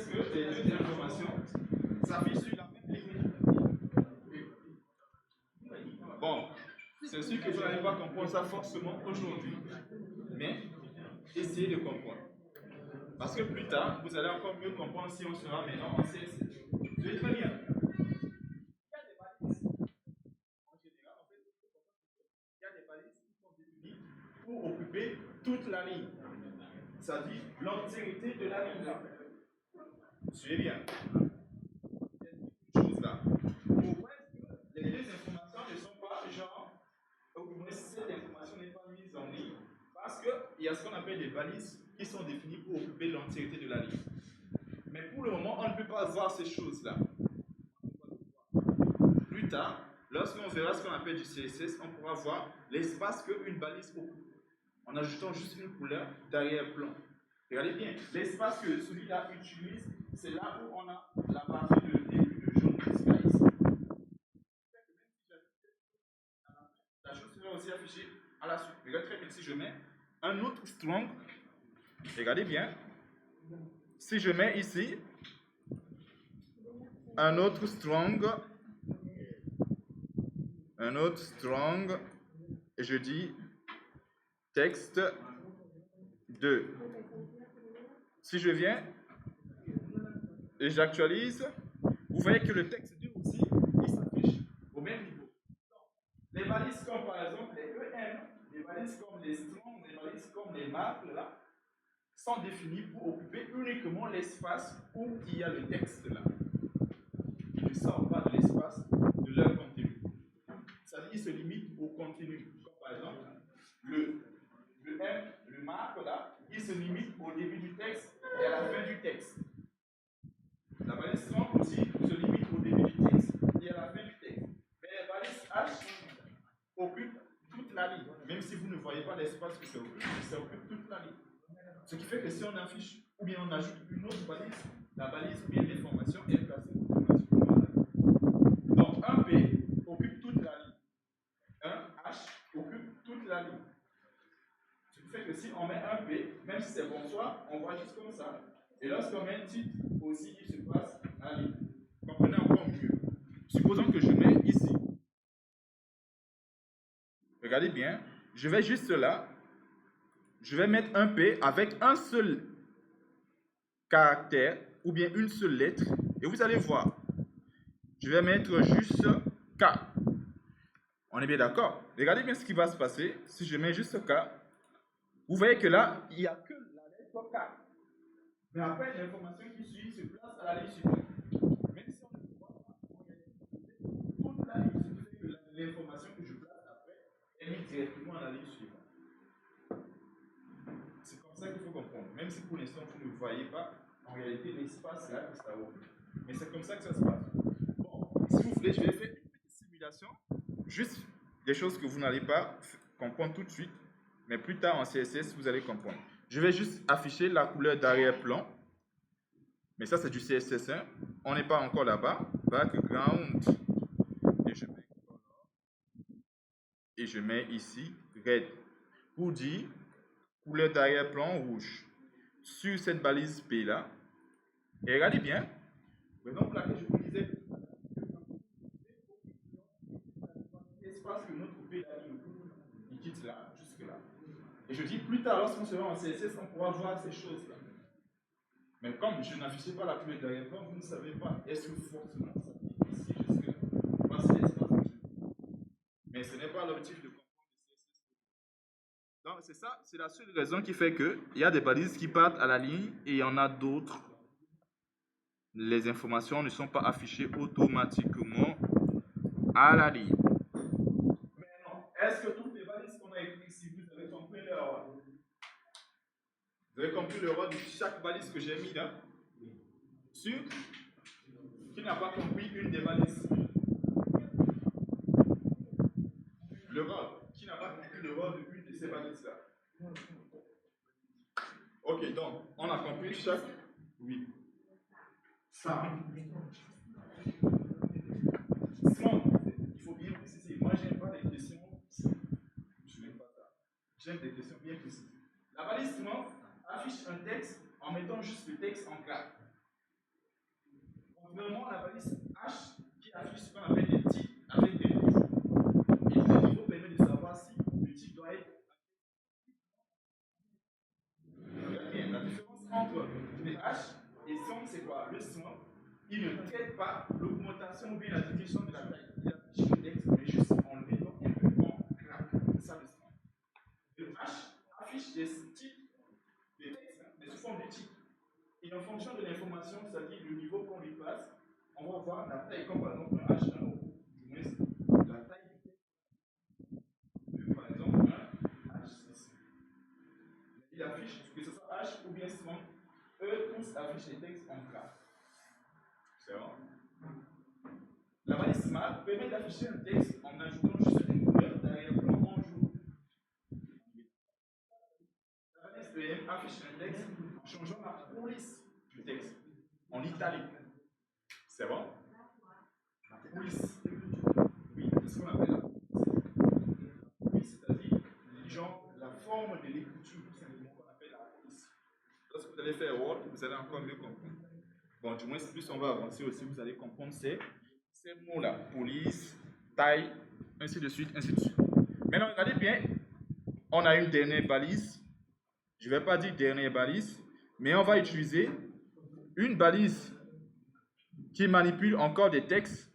ce que les deux informations s'affichent sur la même ligne? Bon, c'est sûr que vous n'allez pas comprendre ça forcément aujourd'hui, mais essayez de comprendre. Parce que plus tard, vous allez encore mieux comprendre si on sera maintenant en CSS. Vous êtes très bien. Il y a des balises qui sont définies pour occuper toute la ligne. C'est-à-dire l'entièreté de la ligne là. Suivez bien. Chose là. Pourquoi est-ce que les deux informations ne sont pas genre, ou moins cette information n'est pas mise en ligne? Parce qu'il y a ce qu'on appelle des balises qui sont définies pour occuper l'entièreté de la ligne. Mais pour le moment, on ne peut pas voir ces choses-là. Plus tard, lorsqu'on verra ce qu'on appelle du CSS, on pourra voir l'espace qu'une balise occupe en ajoutant juste une couleur d'arrière-plan. Regardez bien, l'espace que celui-là utilise, c'est là où on a la partie de début de jaune jusqu'à ici. La chose sera aussi affichée à la suite. Regardez très bien, si je mets un autre strong, regardez bien, si je mets ici un autre strong, et je dis texte 2. Si je viens et j'actualise, vous voyez que le texte 2 aussi, il s'affiche au même niveau. Les balises comme par exemple les EM, les balises comme les strong, les balises comme les marques là, sont définies pour occuper uniquement l'espace où il y a le texte là. Ils ne sortent pas de l'espace de leur contenu. C'est-à-dire qu'ils se limitent au contenu. Comme par exemple, le M, le marque là, il se limite au début du texte et à la fin du texte. La balise strong aussi se limite au début du texte et à la fin du texte. Mais la balise H occupe toute la ligne. Même si vous ne voyez pas l'espace que ça occupe toute la ligne. Ce qui fait que si on affiche ou bien on ajoute une autre balise, la balise ou bien l'information est placée automatiquement là. Donc un P occupe toute la ligne. Un H occupe toute la ligne. Ce qui fait que si on met un P, même si c'est bonsoir, on voit juste comme ça. Et lorsqu'on met un titre, aussi il se passe la ligne. Comprenez encore mieux. Supposons que je mets ici. Regardez bien, je vais juste là. Je vais mettre un P avec un seul caractère ou bien une seule lettre. Et vous allez voir. Je vais mettre juste K. On est bien d'accord? Regardez bien ce qui va se passer si je mets juste K. Vous voyez que là, il n'y a que la lettre K. Mais après, l'information qui suit se place à la ligne suivante. Même si on ne voit pas, toute la ligne, ce qui fait que l'information que je place après est mise directement à la ligne suivante. C'est comme ça qu'il faut comprendre. Même si pour l'instant vous ne voyez pas, en réalité, l'espace là que ça occupe. Mais c'est comme ça que ça se passe. Bon, si vous voulez, je vais faire une petite simulation. Juste des choses que vous n'allez pas comprendre tout de suite. Mais plus tard en CSS, vous allez comprendre. Je vais juste afficher la couleur d'arrière-plan. Mais ça, c'est du CSS1. On n'est pas encore là-bas. Background. Et je mets ici red. Pour dire couleur d'arrière-plan rouge. Sur cette balise P là. Et regardez bien. Donc là que je vous disais, l'espace que notre P là, il quitte là, jusque là. Et je dis plus tard, lorsqu'on sera en CSS, on pourra voir ces choses-là. Mais comme je n'affichais pas la couleur d'arrière-plan, vous ne savez pas, est-ce que forcément ça quitte ici jusque là. Voici l'espace que je dis. Mais ce n'est pas l'objectif de comprendre le CSS. Donc c'est ça, c'est la seule raison qui fait qu'il y a des balises qui partent à la ligne et il y en a d'autres. Les informations ne sont pas affichées automatiquement à la ligne. Mais non, est-ce que toutes les balises qu'on a écrites ici, vous avez compris leur ordre? Vous avez compris le ordre de chaque balise que j'ai mis là? Sûr? Qui n'a pas compris une des balises? Le ordre. Qui n'a pas compris le ordre d'une de ces balises-là? Ok, donc, on a compris chaque. Oui. Ça. Strong. Il faut bien préciser. Moi, j'aime pas les questions. Je n'aime pas ça. J'aime des questions bien précises. La balise strong affiche un texte en mettant juste le texte en clair. la balise H qui affiche ce qu'on appelle des titres avec des niveaux. Et le niveau permet de savoir si le titre doit être. Bien, la différence entre les H et son, c'est quoi? Le son, il ne traite pas l'augmentation ou bien la diminution de la taille. Il affiche le texte, mais juste en le mettant un peu en grave. C'est ça le son. Le H affiche des titres, des textes, mais sous forme de titres. Et en fonction de l'information, c'est-à-dire le niveau qu'on lui passe, on va voir la taille, comme par exemple un H1 ou du moins la taille du texte. Par exemple, un H6. Il affiche, que ce soit H ou bien strong, eux tous affichent les textes en gras. C'est bon? La balise smart permet d'afficher un texte en ajoutant juste une couleur d'arrière-plan en jaune. La balise EM affiche un texte en changeant la police du texte en italique. C'est bon? La police. Oui, c'est ce qu'on appelle la police, c'est-à-dire genre la forme de l'écriture, tout simplement qu'on appelle la police. Lorsque vous allez faire Word, vous allez encore mieux comprendre. Bon, du moins, plus on va avancer aussi, vous allez comprendre ces mots-là. Police, taille, ainsi de suite, ainsi de suite. Maintenant, regardez bien, on a une dernière balise. Je ne vais pas dire dernière balise, mais on va utiliser une balise qui manipule encore des textes.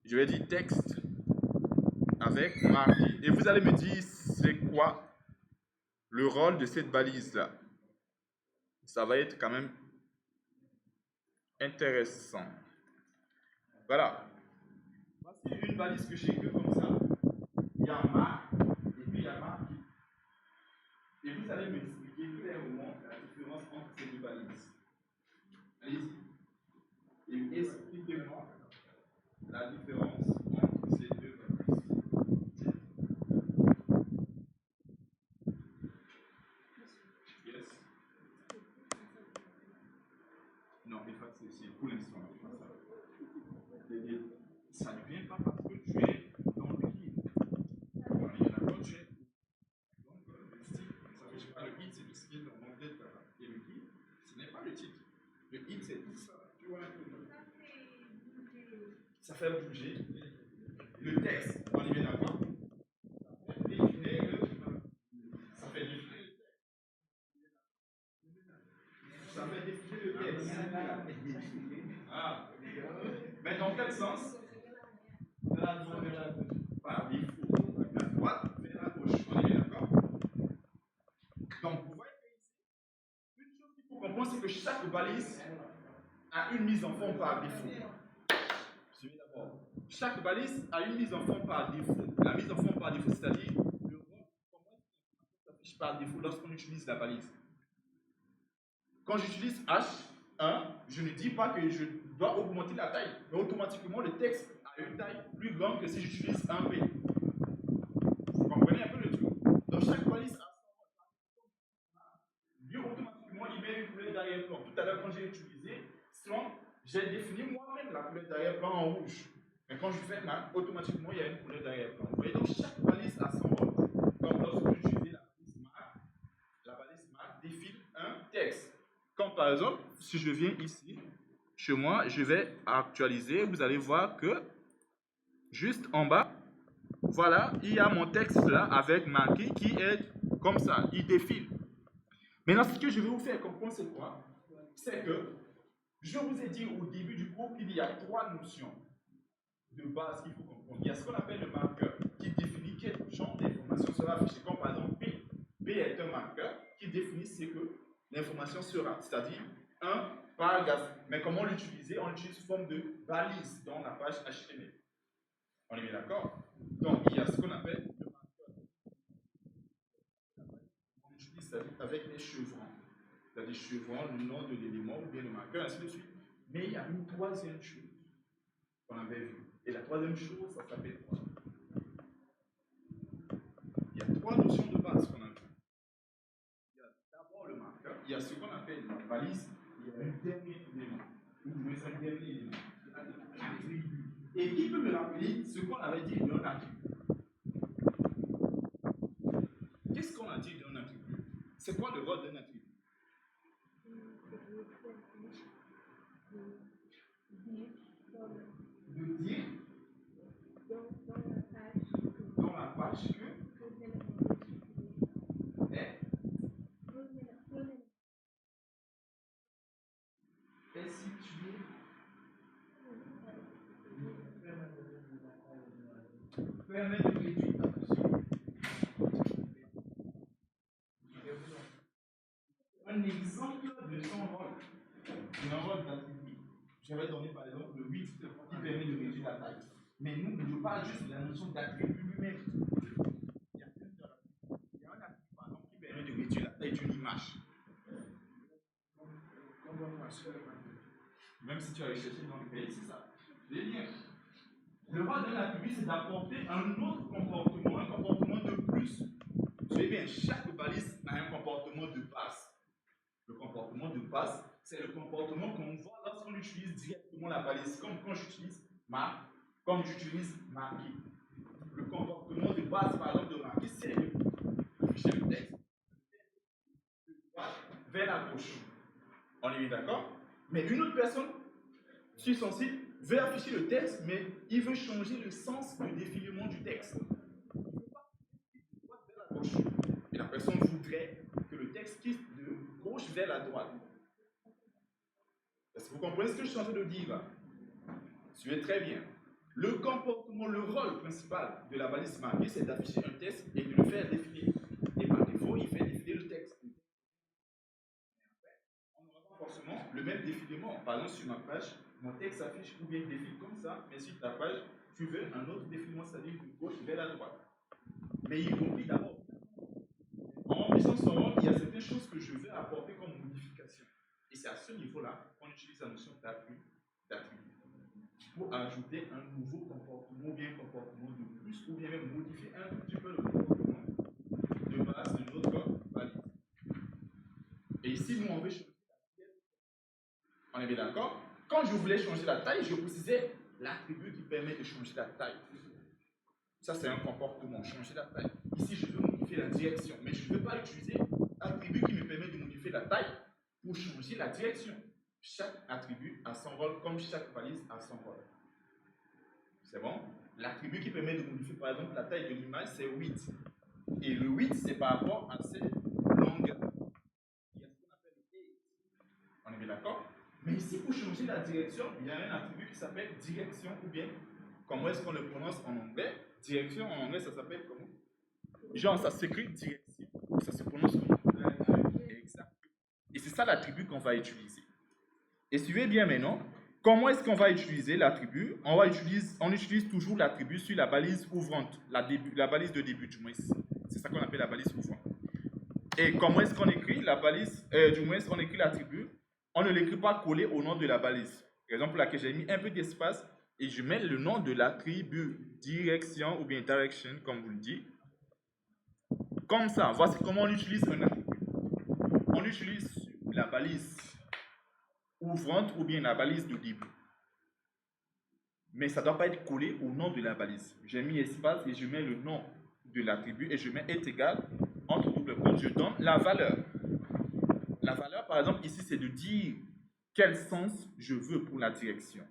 Je vais dire texte avec marqué. Et vous allez me dire c'est quoi le rôle de cette balise-là. Ça va être quand même intéressant. Voilà. Voici une balise que j'ai écrite comme ça. Il y a marque et puis il y a marqué. Et vous allez m'expliquer clairement la différence entre ces deux balises. Allez-y. Et expliquez-moi la différence entre ces deux balises. Yes. Non, effacer, c'est pour l'instant. Ça ne vient pas parce que tu es dans le guide. On est d'accord, tu es. Donc, le style, ça ne veut pas le guide, c'est le style dans mon tête. Et le guide, ce n'est pas le titre. Le guide, c'est tout ça. Tu vois un peu. Ça fait bouger. Le texte, on est bien d'accord. Ça fait défiler le texte. Ça fait défiler le texte. Ah. Mais dans quel sens? Par défaut. De la droite vers la gauche. On est bien d'accord? Donc, vous voyez que une chose qu'il faut comprendre, c'est que chaque balise a une mise en forme par défaut. Suivez d'abord. Chaque balise a une mise en forme par défaut. La mise en forme par défaut, c'est-à-dire le rond, comment s'affiche par défaut lorsqu'on utilise la balise. Quand j'utilise H1, je ne dis pas que je dois augmenter la taille, mais automatiquement le texte a une taille plus grande que si j'utilise un P. Vous comprenez un peu le truc? Donc chaque balise a lui automatiquement il met une couleur d'arrière-plan. Tout à l'heure, quand j'ai utilisé Strong, j'ai défini moi-même la couleur d'arrière-plan en rouge. Mais quand je fais Mac, automatiquement il y a une couleur d'arrière-plan. Vous voyez, donc chaque balise a son rôle. Comme lorsque j'utilise la balise Mac défile un texte. Comme par exemple, si je viens ici, chez moi, je vais actualiser. Vous allez voir que juste en bas, voilà, il y a mon texte là avec marqué qui est comme ça, il défile. Maintenant, ce que je vais vous faire comprendre, c'est quoi? C'est que je vous ai dit au début du cours qu'il y a trois notions de base qu'il faut comprendre. Il y a ce qu'on appelle le marqueur qui définit quel genre d'information sera affichée, comme par exemple P. P est un marqueur qui définit ce que l'information sera, c'est-à-dire un paragraphe. Mais comment l'utiliser? On l'utilise sous forme de balise dans la page HTML. On est bien d'accord? Donc, il y a ce qu'on appelle le marqueur. On l'utilise avec les chevrons. C'est-à-dire chevrons, le nom de l'élément ou bien le marqueur, ainsi de suite. Mais il y a une troisième chose qu'on avait vue. Et la troisième chose, ça s'appelle quoi? Il y a trois notions de base qu'on a vues. Il y a d'abord le marqueur, il y a ce qu'on appelle la balise, il y a un dernier élément, ou un dernier élément, attribut. Et qui peut me rappeler ce qu'on avait dit d'un attribut? Qu'est-ce qu'on a dit d'un attribut? C'est quoi le rôle d'un attribut? de dire dans la page que est situé permet de réduire, attention, un exemple de son rôle. Un rôle d'attribut. J'avais donné par exemple le 8 qui permet de réduire la taille. Mais nous, je parle juste de la notion d'attribut lui-même. Il y a un attribut par exemple qui permet de réduire la taille d'une image. Même si tu as cherché dans le pays, c'est ça. C'est bien. Le rôle d'un attribut, c'est d'apporter un autre comportement, un comportement de plus. Vous savez bien, chaque balise a un comportement de base. Le comportement de base, c'est le comportement qu'on voit lorsqu'on utilise directement la balise, comme quand j'utilise marquer. Le comportement de base, par exemple, de marquer, c'est de ficher le texte vers la gauche. On est bien d'accord? Mais une autre personne sur son site veut afficher le texte, mais il veut changer le sens de défilement du texte. Il ne veut pas de droite vers la gauche. Et la personne voudrait que le texte quitte de gauche vers la droite. Est-ce que vous comprenez ce que je suis en train de dire là? Suivez très bien. Le comportement, le rôle principal de la balise marquée, c'est d'afficher un texte et de le faire défiler. Et par défaut, il fait défiler le texte. On n'aura pas forcément le même défilement. Par exemple, sur ma page, mon texte s'affiche ou bien défile comme ça, mais sur ta page, tu veux un autre défilement, c'est-à-dire de gauche vers la droite. Mais il remplit d'abord. En remplissant son rôle, il y a certaines choses que je vais apporter comme modification. Et c'est à ce niveau-là qu'on utilise la notion d'attribut pour ajouter un nouveau comportement, ou bien un comportement de plus, ou bien même modifier un petit peu le comportement de base de notre balise. Et ici, nous, on veut changer la taille. On est bien d'accord? Quand je voulais changer la taille, je précisais l'attribut qui permet de changer la taille. Ça, c'est un comportement, changer la taille. Ici, je veux modifier la direction, mais je ne veux pas utiliser l'attribut qui me permet de modifier la taille pour changer la direction. Chaque attribut a son rôle, comme chaque balise a son rôle. C'est bon? L'attribut qui permet de modifier, par exemple, la taille de l'image, c'est 8. Et le 8, c'est par rapport à cette longueur. Il y a ce qu'on appelle le 8. On est bien d'accord? Mais ici, pour changer la direction, il y a un attribut qui s'appelle direction, ou bien, comment est-ce qu'on le prononce en anglais? Direction en anglais, ça s'appelle comment? Genre, ça s'écrit direction. Ça se prononce comment? Exact. Et c'est ça l'attribut qu'on va utiliser. Et suivez bien maintenant, comment est-ce qu'on va utiliser l'attribut? On utilise toujours l'attribut sur la balise ouvrante, la balise de début du moins. C'est ça qu'on appelle la balise ouvrante. Et comment est-ce qu'on écrit la balise, du moins on écrit l'attribut? On ne l'écrit pas collé au nom de la balise. Par exemple, là que j'ai mis un peu d'espace et je mets le nom de l'attribut, direction ou bien direction, comme vous le dites. Comme ça, voici comment on utilise un attribut. On utilise la balise ouvrante ou bien la balise de début. Mais ça ne doit pas être collé au nom de la balise. J'ai mis espace et je mets le nom de l'attribut et je mets est égal entre double quote, je donne la valeur. La valeur, par exemple, ici, c'est de dire quel sens je veux pour la direction.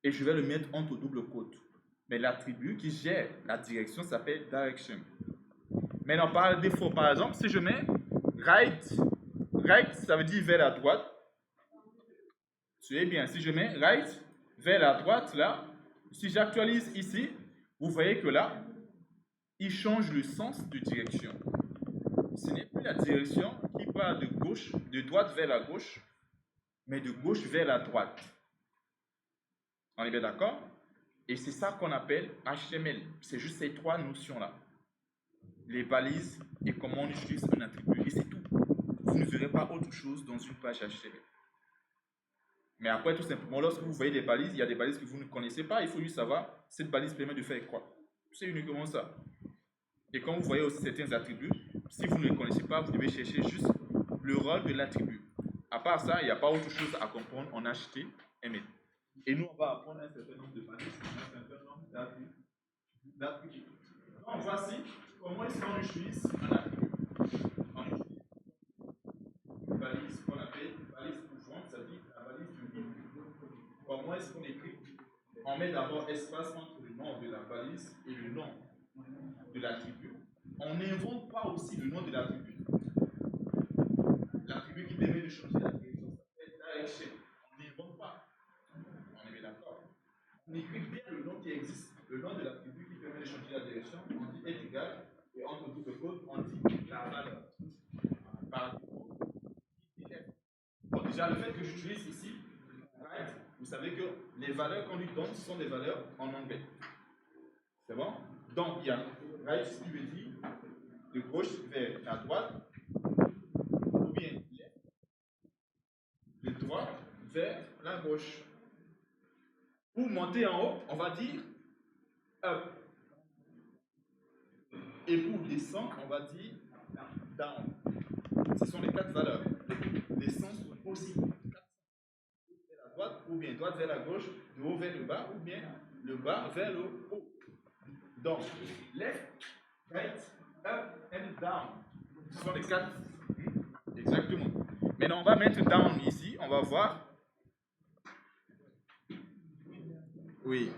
Et je vais le mettre entre double quote. Mais l'attribut qui gère la direction s'appelle direction. Maintenant, par défaut, par exemple, si je mets right, ça veut dire vers la droite. Suivez bien, si je mets right vers la droite, là, si j'actualise ici, vous voyez que là, il change le sens de direction. Ce n'est plus la direction qui part de droite vers la gauche, mais de gauche vers la droite. On est bien d'accord? Et c'est ça qu'on appelle HTML. C'est juste ces trois notions-là. Les balises et comment on utilise un attribut. Et c'est tout. Vous ne verrez pas autre chose dans une page HTML. Mais après, tout simplement, lorsque vous voyez des balises, il y a des balises que vous ne connaissez pas. Il faut juste savoir, cette balise permet de faire quoi? C'est uniquement ça. Et quand vous voyez aussi certains attributs, si vous ne les connaissez pas, vous devez chercher juste le rôle de l'attribut. À part ça, il n'y a pas autre chose à comprendre en HTML. Et nous, on va apprendre un certain nombre de balises, un certain nombre d'attributs. Donc, voici comment est-ce qu'on utilise un attribut. On utilise une balise qu'on appelle balise ouvrante, c'est-à-dire la balise du début. Comment est-ce qu'on écrit on met d'abord espace entre le nom de la balise et le nom de l'attribut. On n'invente pas aussi le nom de l'attribut. L'attribut qui permet de changer la direction s'appelle direction. On n'invente pas. On est bien d'accord. On écrit bien le nom qui existe, le nom de l'attribut qui permet de changer la direction. On dit est égal, et entre double code, on dit la valeur. Par défaut, bon, déjà, le fait que j'utilise ici, right, vous savez que les valeurs qu'on lui donne, ce sont des valeurs en anglais. C'est bon? Donc, il y a right, ce qui veut dire de gauche vers la droite, ou bien left, de droite vers la gauche. Pour monter en haut, on va dire up. Et pour descendre, on va dire down. Ce sont les quatre valeurs. Les sens sont aussi vers la droite, ou bien droite vers la gauche, de haut vers le bas, ou bien le bas vers le haut. Donc, left, right, up and down. Ce sont les quatre. Exactement. Maintenant, on va mettre down ici. On va voir. Oui.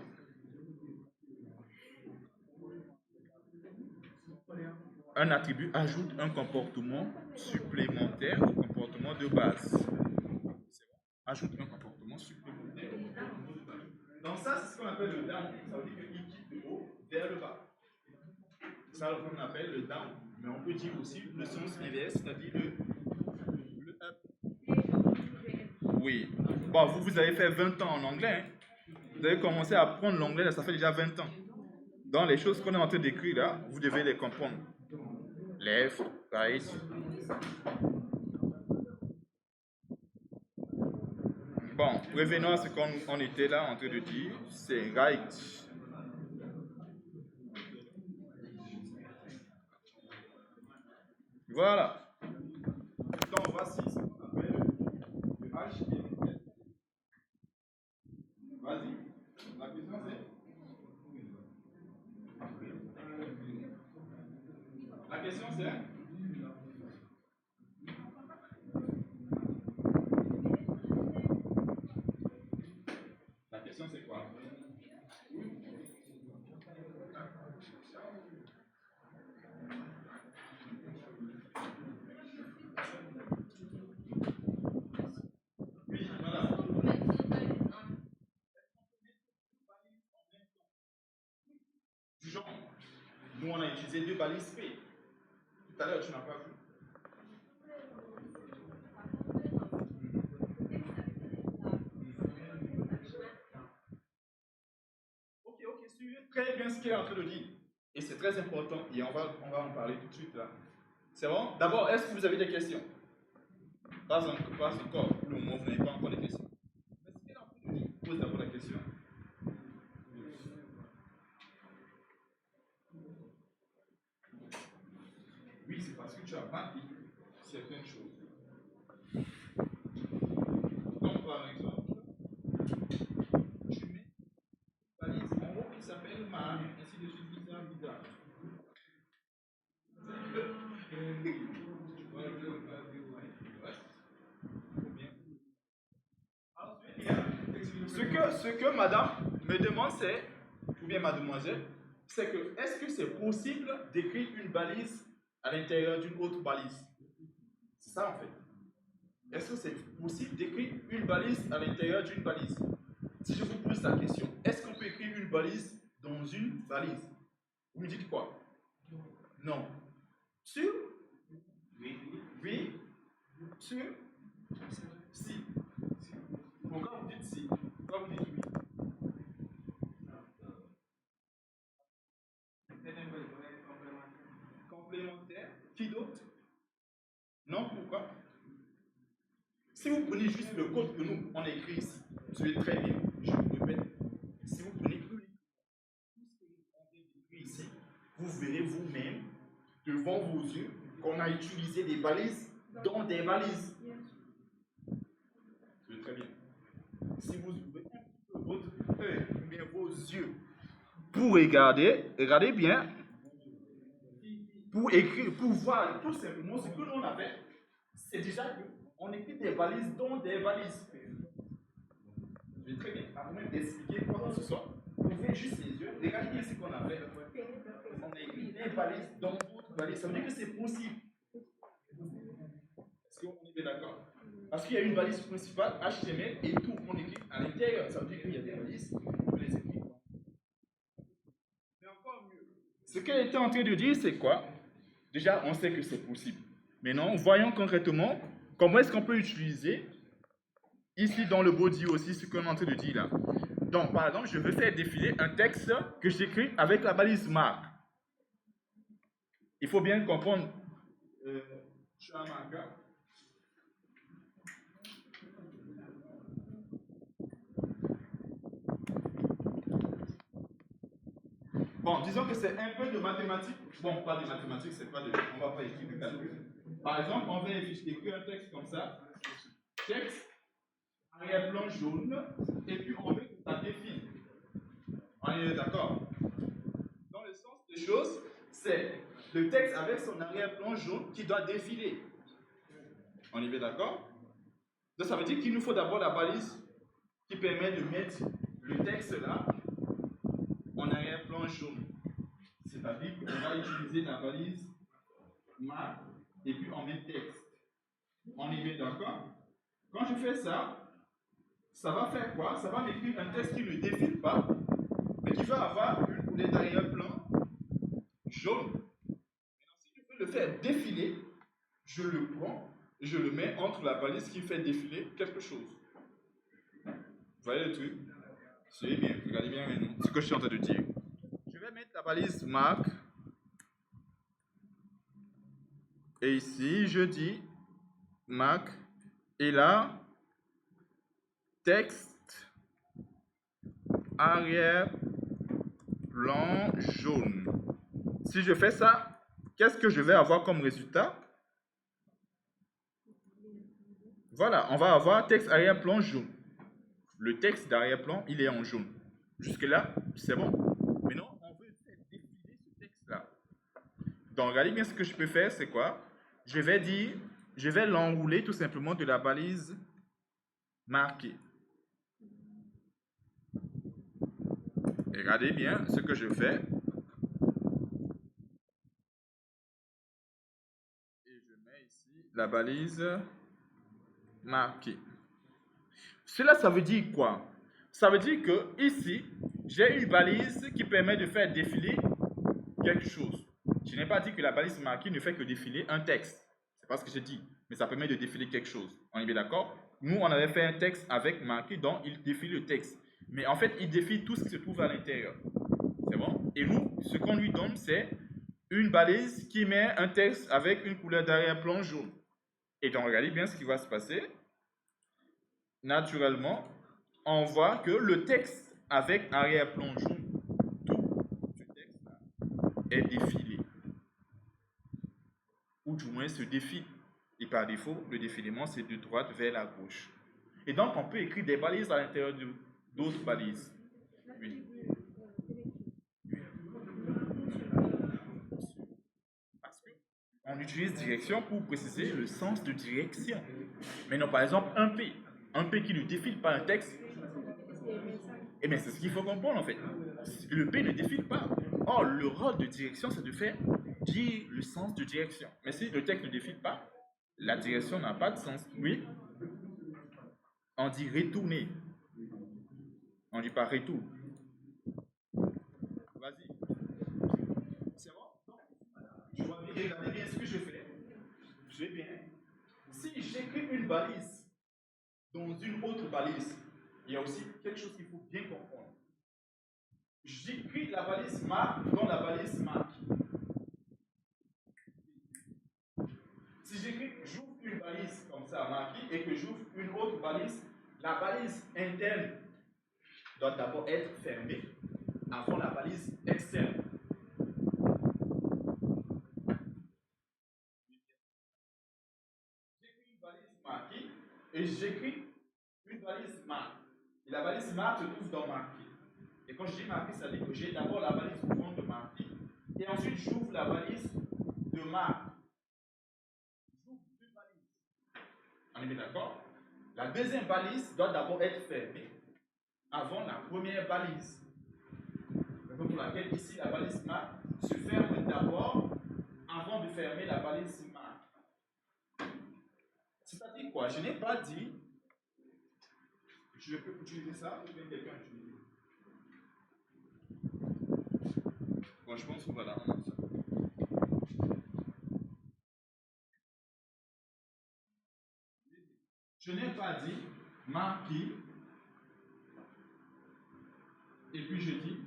Un attribut ajoute un comportement supplémentaire au comportement de base. Ajoute un comportement supplémentaire au comportement de base. Donc ça, c'est ce qu'on appelle le down. Ça veut dire qu'il quitte le haut vers le bas. C'est ça qu'on appelle le down. Mais on peut dire aussi le sens inverse, c'est-à-dire le up. Oui. Bon, vous avez fait 20 ans en anglais. Hein. Vous avez commencé à apprendre l'anglais, ça fait déjà 20 ans. Donc les choses qu'on est en train d'écrire là, vous devez les comprendre. Left, right. Bon, revenons à ce qu'on était là en train de dire, c'est right. Voilà. Donc voici ce qu'on appelle le HTML. Vas-y, la question c'est. La question c'est. La question c'est quoi? Oui, voilà. Du genre, nous on a utilisé deux balises P. Tout à l'heure, tu n'as pas vu. Ok, suivez très bien ce qu'il est en train de dire. Et c'est très important, et on va en parler tout de suite là. C'est bon? D'abord, est-ce que vous avez des questions? Pas encore. Pour le moment, vous n'avez pas encore de questions. Mais ce qu'il est en train de dire, pose d'abord la question. Oui, c'est parce que tu as mal dit certaines choses. Donc, par exemple, tu mets une balise en haut qui s'appelle mar, ainsi de suite, bizarre. Ce que madame me demande, c'est, ou bien mademoiselle, c'est que est-ce que c'est possible d'écrire une balise à l'intérieur d'une autre balise? C'est ça en fait. Est-ce que c'est possible d'écrire une balise à l'intérieur d'une balise? Si je vous pose la question, est-ce qu'on peut écrire une balise dans une balise? Vous me dites quoi? Non. Sûr? Oui. Oui? Sûr? Si. Pourquoi vous dites si? Pourquoi vous dites oui? Complémentaire? Qui d'autre? Non, pourquoi? Si vous prenez juste le code que nous, on a écrit ici, vous savez très bien, je vous répète, si vous prenez tout ce que on vient d'écrire ici, vous verrez vous-même, devant vos yeux, qu'on a utilisé des balises dans des balises. C'est très bien. Si vous ouvrez votre œil, ou bien vos yeux, pour regarder, regardez bien, pour écrire, pour voir tout simplement ce que l'on a fait, c'est déjà qu'on écrit des balises dans des balises. C'est très bien. avant même d'expliquer quoi que ce soit, ouvrez juste les yeux, regardez bien ce qu'on a fait. On a écrit des balises dans d'autres balises. Ça veut dire que c'est possible. Est-ce qu'on est bien d'accord? Parce qu'il y a une balise principale, HTML, et tout, on écrit à l'intérieur. Ça veut dire qu'il y a des balises, on les écrit. Mais encore mieux. Ce qu'elle était en train de dire, c'est quoi? Déjà, on sait que c'est possible. Maintenant, voyons concrètement comment est-ce qu'on peut utiliser ici dans le body aussi ce qu'on est en train de dire là. Donc, par exemple, je veux faire défiler un texte que j'écris avec la balise marque. Il faut bien comprendre. Je suis un marqueur. Bon, disons que c'est un peu de mathématiques. Bon, pas de mathématiques, c'est pas de. On va pas écrire de calcul. Par exemple, on va écrire un texte comme ça. Texte, arrière-plan jaune, et puis on veut que ça défile. On est d'accord? Dans le sens des choses, c'est le texte avec son arrière-plan jaune qui doit défiler. On est bien d'accord? Donc ça veut dire qu'il nous faut d'abord la balise qui permet de mettre le texte là en arrière-plan jaune. C'est-à-dire qu'on va utiliser la balise marque et puis on met texte. On est bien d'accord? Quand je fais ça, ça va faire quoi? Ça va m'écrire un texte qui ne défile pas, mais qui va avoir une couleur d'arrière-plan jaune. Maintenant, si je veux le faire défiler, je le prends, je le mets entre la balise qui fait défiler quelque chose. Vous voyez le truc? C'est bien, regardez bien maintenant ce que je suis en train de dire. Je vais mettre la balise marque. Et ici, je dis marque. Et là, texte arrière-plan jaune. Si je fais ça, qu'est-ce que je vais avoir comme résultat? Voilà, on va avoir texte arrière-plan jaune. Le texte d'arrière-plan, il est en jaune. Jusque-là, c'est bon. Maintenant, on veut faire défiler ce texte-là. Donc, regardez bien ce que je peux faire, c'est quoi? Je vais dire, je vais l'enrouler tout simplement de la balise marquée. Et regardez bien ce que je fais. Et je mets ici la balise marquée. Cela, ça veut dire quoi? Ça veut dire que ici, j'ai une balise qui permet de faire défiler quelque chose. Je n'ai pas dit que la balise marquée ne fait que défiler un texte. C'est pas ce que j'ai dit. Mais ça permet de défiler quelque chose. On est bien d'accord? Nous, on avait fait un texte avec marqué, donc il défile le texte. Mais en fait, il défile tout ce qui se trouve à l'intérieur. C'est bon? Et nous, ce qu'on lui donne, c'est une balise qui met un texte avec une couleur d'arrière-plan jaune. Et donc, regardez bien ce qui va se passer. Naturellement, on voit que le texte avec arrière-plan jaune, tout ce texte-là est défilé. Ou du moins se défile. Et par défaut, le défilement, c'est de droite vers la gauche. Et donc, on peut écrire des balises à l'intérieur d'autres balises. Oui. Parce qu'on utilise direction pour préciser le sens de direction. Maintenant, par exemple, un P qui ne défile pas un texte, eh bien, c'est ce qu'il faut comprendre en fait. Le P ne défile pas. Or, le rôle de direction, c'est de faire dire le sens de direction. Mais si le texte ne défile pas, la direction n'a pas de sens. Oui? On dit retourner. On ne dit pas retour. Vas-y. C'est bon? Je vois bien, regardez bien ce que je fais. Je vais bien. Si j'écris une balise dans une autre balise, il y a aussi quelque chose qu'il faut bien comprendre. J'écris la balise marque dans la balise marque. Si j'écris, j'ouvre une balise comme ça marquée et que j'ouvre une autre balise, la balise interne doit d'abord être fermée avant la balise externe. J'écris une balise marquée et j'écris une balise marque. Et la balise marque se trouve dans marqué. Et quand je dis marqué, ça veut dire que j'ai d'abord la balise ouvrante de marqué et ensuite j'ouvre la balise de marque. J'ouvre deux balises. On est bien d'accord? La deuxième balise doit d'abord être fermée avant la première balise. Raison pour laquelle ici la balise marque se ferme d'abord avant de fermer la balise marque. C'est-à-dire quoi? Je n'ai pas dit, je peux utiliser ça, ou bien quelqu'un utilise. Bon, je pense qu'on va la rendre ça. Je n'ai pas dit marqué, et puis je dis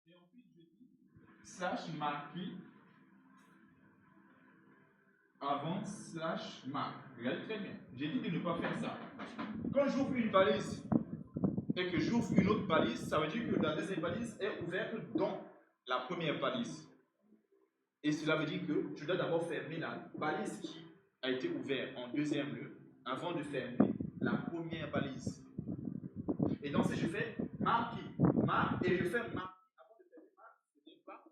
et ensuite je dis slash marqué avant slash marque. Regardez très bien. J'ai dit de ne pas faire ça. Quand j'ouvre une balise et que j'ouvre une autre balise, ça veut dire que la deuxième balise est ouverte dans la première balise. Et cela veut dire que je dois d'abord fermer la balise qui a été ouverte en deuxième lieu avant de fermer la première balise. Et donc si je fais marquer, marque, et je fais marque avant de fermer marque, ce n'est pas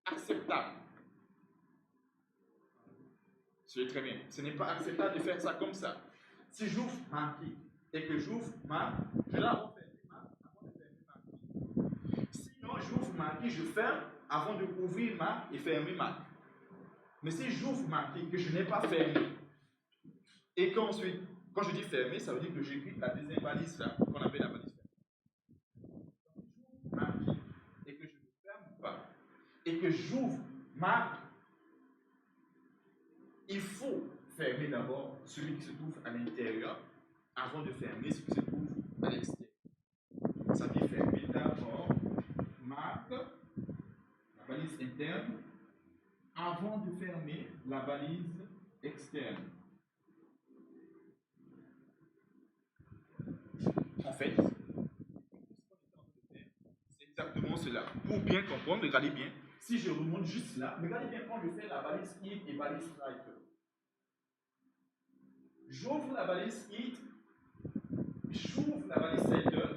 acceptable. C'est très bien. Ce n'est pas acceptable de faire ça comme ça. Si j'ouvre marqué et que j'ouvre marque, je dois d'abord fermer marque avant de fermer marque. Sinon, j'ouvre marqué, je ferme avant de ouvrir marque et fermer marque. Mais si j'ouvre marqué que je n'ai pas fermé, et qu'ensuite, quand je dis fermé, ça veut dire que j'écris la deuxième balise là, qu'on appelle la balise fermée. Marqué et que je ne ferme pas, et que j'ouvre marque, il faut fermer d'abord celui qui se trouve à l'intérieur avant de fermer ce qui se trouve à l'extérieur. Ça veut dire fermer d'abord marque, la balise interne, avant de fermer la balise externe. En fait, c'est exactement cela. Pour bien comprendre, regardez bien. Si je remonte juste là, regardez bien quand je fais la balise hit et balise right. J'ouvre la balise hit, j'ouvre la balise setter,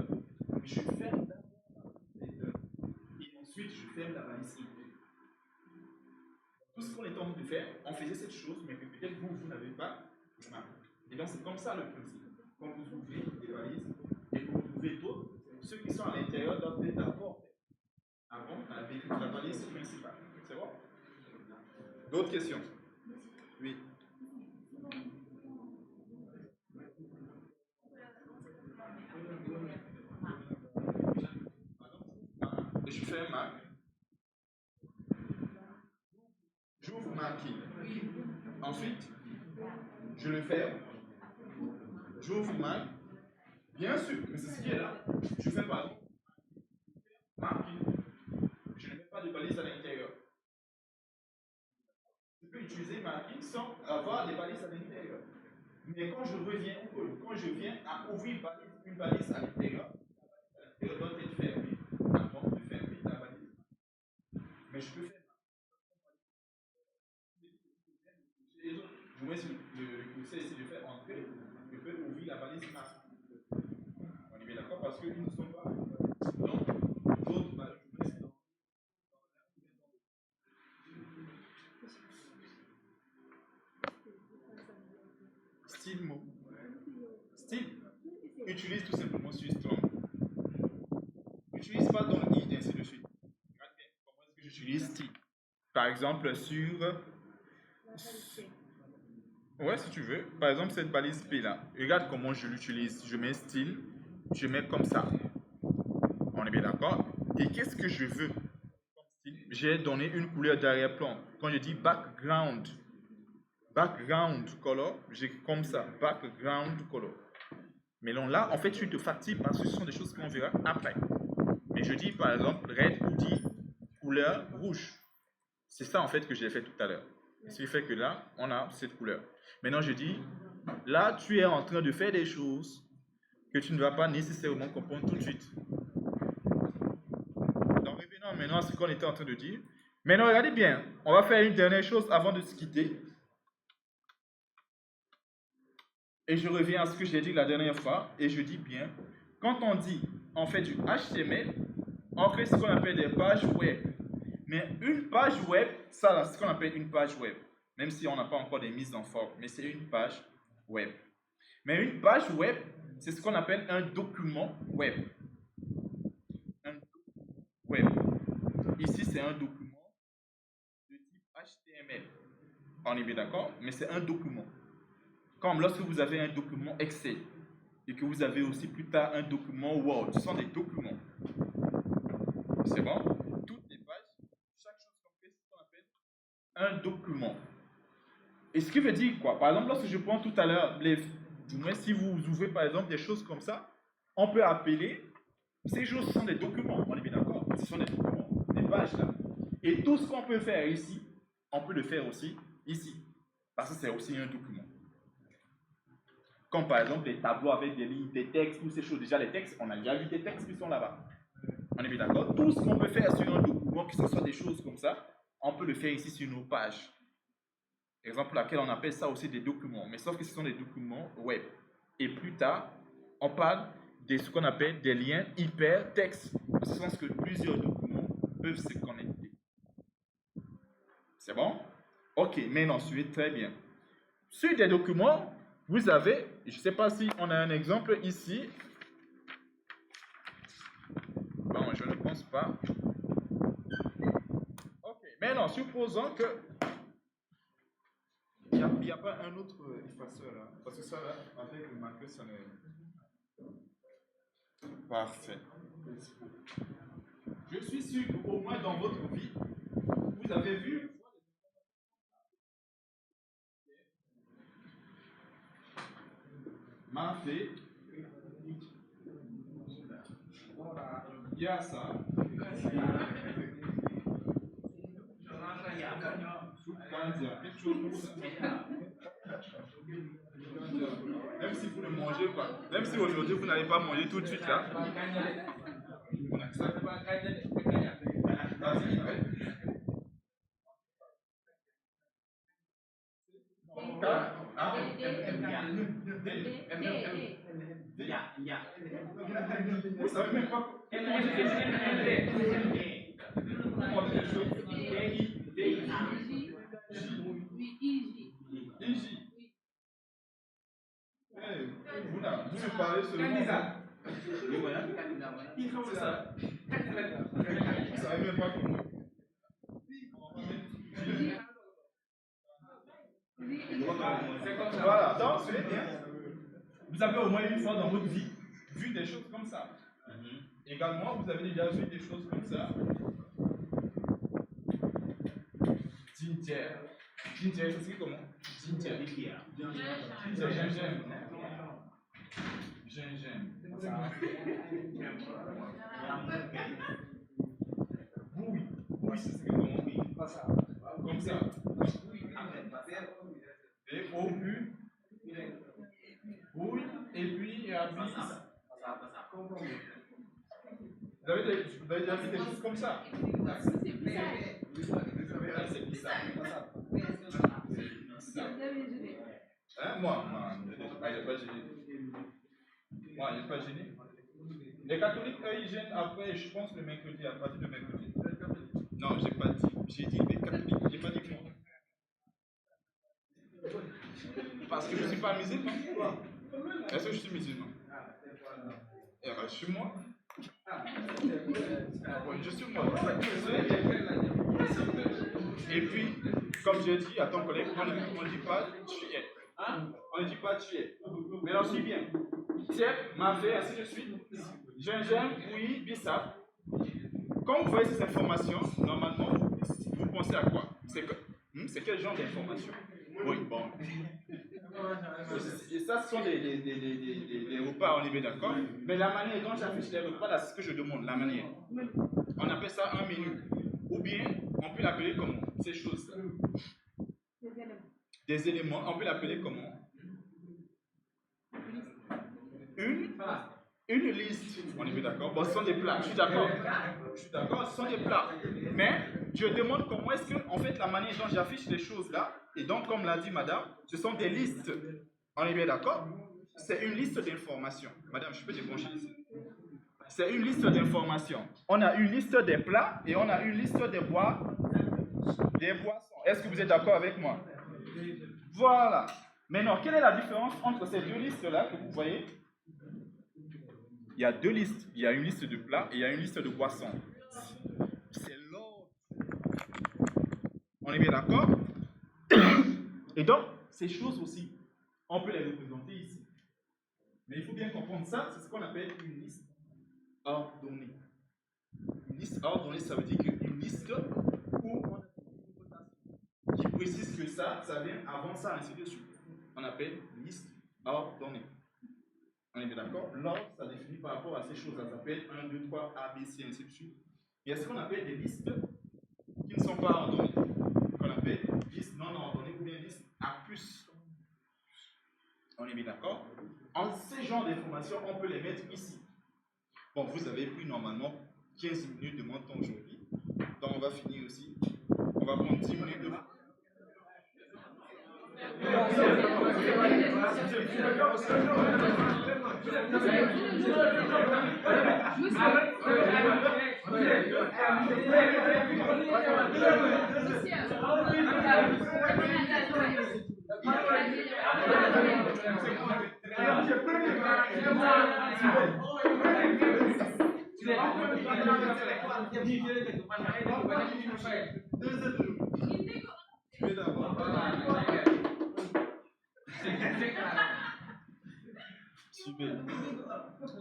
je ferme d'abord la balise setter, et ensuite je ferme la balise hit. Tout ce qu'on est en train de faire, on faisait cette chose, mais que peut-être vous n'avez pas remarqué. Et donc c'est comme ça le principe. Quand vous ouvrez des valises et que vous ouvrez d'autres, ceux qui sont à l'intérieur doivent être d'accord avant avec la balise principale. C'est bon? D'autres questions? Oui. Je fais marque. J'ouvre marqué. Ensuite, je le ferme. J'ouvre marque. Bien sûr, mais c'est ce qui est là. Je fais pas marqué. Je ne mets pas de balise à l'intérieur. Je peux utiliser marqué sans avoir des balises à l'intérieur. Mais quand je reviens, quand je viens à ouvrir une balise à l'intérieur, la balise à l'intérieur doit être fermée avant de fermer la balise. Mais je peux faire. Je mets le curseur ici, je fais entrer, je peux ouvrir la balise marque. On est bien d'accord parce qu'ils ne sont pas dans d'autres balises. Style mot. Style. Utilise tout simplement sur strong. N'utilise pas dans i et ainsi de suite. Regarde bien comment est-ce que j'utilise style. Par exemple sur. Ouais, si tu veux. Par exemple, cette balise P là. Regarde comment je l'utilise. Je mets style, je mets comme ça. On est bien d'accord? Et qu'est-ce que je veux comme style? J'ai donné une couleur d'arrière-plan. Quand je dis background color, j'ai comme ça, background color. Mais non, là, en fait, tu te fatigues parce que ce sont des choses qu'on verra après. Mais je dis, par exemple, red ou dit couleur rouge. C'est ça, en fait, que j'ai fait tout à l'heure. Ce qui fait que là, on a cette couleur. Maintenant, je dis, là, tu es en train de faire des choses que tu ne vas pas nécessairement comprendre tout de suite. Donc, revenons maintenant à ce qu'on était en train de dire. Maintenant, regardez bien, on va faire une dernière chose avant de se quitter. Et je reviens à ce que j'ai dit la dernière fois, et je dis bien, quand on dit, on fait du HTML, on crée ce qu'on appelle des pages web. Mais une page web, ça là, c'est ce qu'on appelle une page web. même si on n'a pas encore des mises en forme, mais c'est une page web. Mais une page web, c'est ce qu'on appelle un document web. Un document web. Ici, c'est un document de type HTML. On est bien d'accord? Mais c'est un document. Comme lorsque vous avez un document Excel et que vous avez aussi plus tard un document Word, ce sont des documents. C'est bon? Toutes les pages, chaque chose qu'on fait, c'est ce qu'on appelle un document. Et ce qui veut dire quoi? Par exemple, lorsque je prends tout à l'heure, si vous ouvrez par exemple des choses comme ça, on peut appeler ces choses, ce sont des documents. On est bien d'accord? Ce sont des documents, des pages là. Et tout ce qu'on peut faire ici, on peut le faire aussi ici. Parce que c'est aussi un document. Comme par exemple des tableaux avec des lignes, des textes, toutes ces choses. Déjà, les textes, on a déjà vu des textes qui sont là-bas. On est bien d'accord? Tout ce qu'on peut faire sur un document, que ce soit des choses comme ça, on peut le faire ici sur nos pages. Exemple laquelle on appelle ça aussi des documents. Mais sauf que ce sont des documents web. Et plus tard, on parle de ce qu'on appelle des liens hypertextes. En ce sens que plusieurs documents peuvent se connecter. C'est bon? Ok, maintenant, suivez très bien. Sur des documents, vous avez, je ne sais pas si on a un exemple ici. Bon, je ne pense pas. Ok, maintenant, supposons que il n'y a pas un autre effaceur là. Parce que ça là, avec le marqueur, ça ne. Parfait. Je suis sûr qu'au moins dans votre vie, vous avez vu. M'a fait. Il y a ça. Quelque chose comme ça. Même si vous ne mangez pas, même si aujourd'hui vous n'allez pas manger tout de suite là. Vous savez même pas. Vous me parlez seulement. C'est ça. Vous savez même pas comment. Voilà, donc c'est bien. Vous avez au moins une fois dans votre vie vu des choses comme ça. Également, vous avez déjà vu des choses comme ça. Ginger. Ginger, ça s'écrit comment? Ginger. Gingembre. Gingembre. Bouille. Bouille, ça s'écrit comment? Comme ça. Et au but. Bouille. Et puis, il y a bis. Vous avez déjà vu des choses comme ça? C'est bizarre. Hein, moi, il n'est pas gêné. Moi, il n'est pas gêné. Les catholiques, eux, ils gênent après, je pense, le mercredi, à partir de mercredi. Non, j'ai pas dit. J'ai dit les catholiques, j'ai pas dit que moi. Parce que je ne suis pas musulman. Est-ce que je suis musulman? Eh ben, je suis moi. Oui, je suis moi. Et puis, comme j'ai dit à ton collègue, on ne dit pas tu es. On ne dit pas tu es. Mais alors, suis bien. Tiep, m'a fait, ainsi de suite. Gingembre, oui, bissap. Quand vous voyez ces informations, normalement, vous pensez à quoi? C'est quel genre d'informations? Oui, bon. Et ça, ce sont des repas, on est bien d'accord. Mais la manière dont j'affiche les repas, là, c'est ce que je demande, la manière. On appelle ça un menu. Ou bien, on peut l'appeler comment? Ces choses-là. Des éléments, on peut l'appeler comment? Une liste. On est bien d'accord. Bon, ce sont des plats, je suis d'accord. Je suis d'accord, ce sont des plats. Mais je demande comment est-ce que, en fait, la manière dont j'affiche les choses là, et donc, comme l'a dit madame, ce sont des listes. On est bien d'accord? C'est une liste d'informations. Madame, je peux débrancher ici. C'est une liste d'informations. On a une liste des plats et on a une liste des boissons. Est-ce que vous êtes d'accord avec moi? Voilà. Maintenant, quelle est la différence entre ces deux listes-là que vous voyez? Il y a deux listes. Il y a une liste de plats et il y a une liste de boissons. C'est l'ordre. On est bien d'accord? Et donc, ces choses aussi, on peut les représenter ici. Mais il faut bien comprendre ça, c'est ce qu'on appelle une liste ordonnée. Une liste ordonnée, ça veut dire qu'une liste où on a une notation qui précise que ça vient avant ça, ainsi de suite. On appelle liste ordonnée. On est bien d'accord? L'ordre, ça définit par rapport à ces choses. Ça s'appelle 1, 2, 3, A, B, C, ainsi de suite. Il y a ce qu'on appelle des listes qui ne sont pas ordonnées, qu'on appelle liste non ordonnée ou bien liste à plus. On est bien d'accord? En ces genres d'informations, on peut les mettre ici. Bon, vous avez pris normalement 15 minutes de mon temps aujourd'hui. Donc, on va finir aussi. On va prendre 10 minutes de...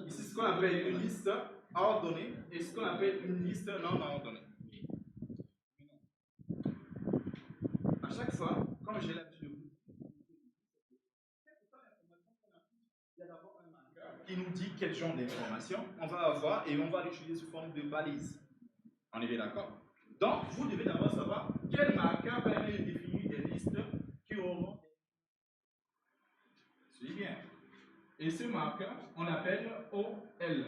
Ici, ce qu'on appelle une liste ordonnée et ce qu'on appelle une liste non ordonnée. À chaque fois, comme j'ai l'habitude de vous, il y a d'abord un marqueur qui nous dit quel genre d'information on va avoir et on va l'utiliser sous forme de balise. On est bien d'accord? Donc, vous devez d'abord savoir quel marqueur permet de définir des listes qui auront. Suivez bien. Et ce marqueur, on appelle OL.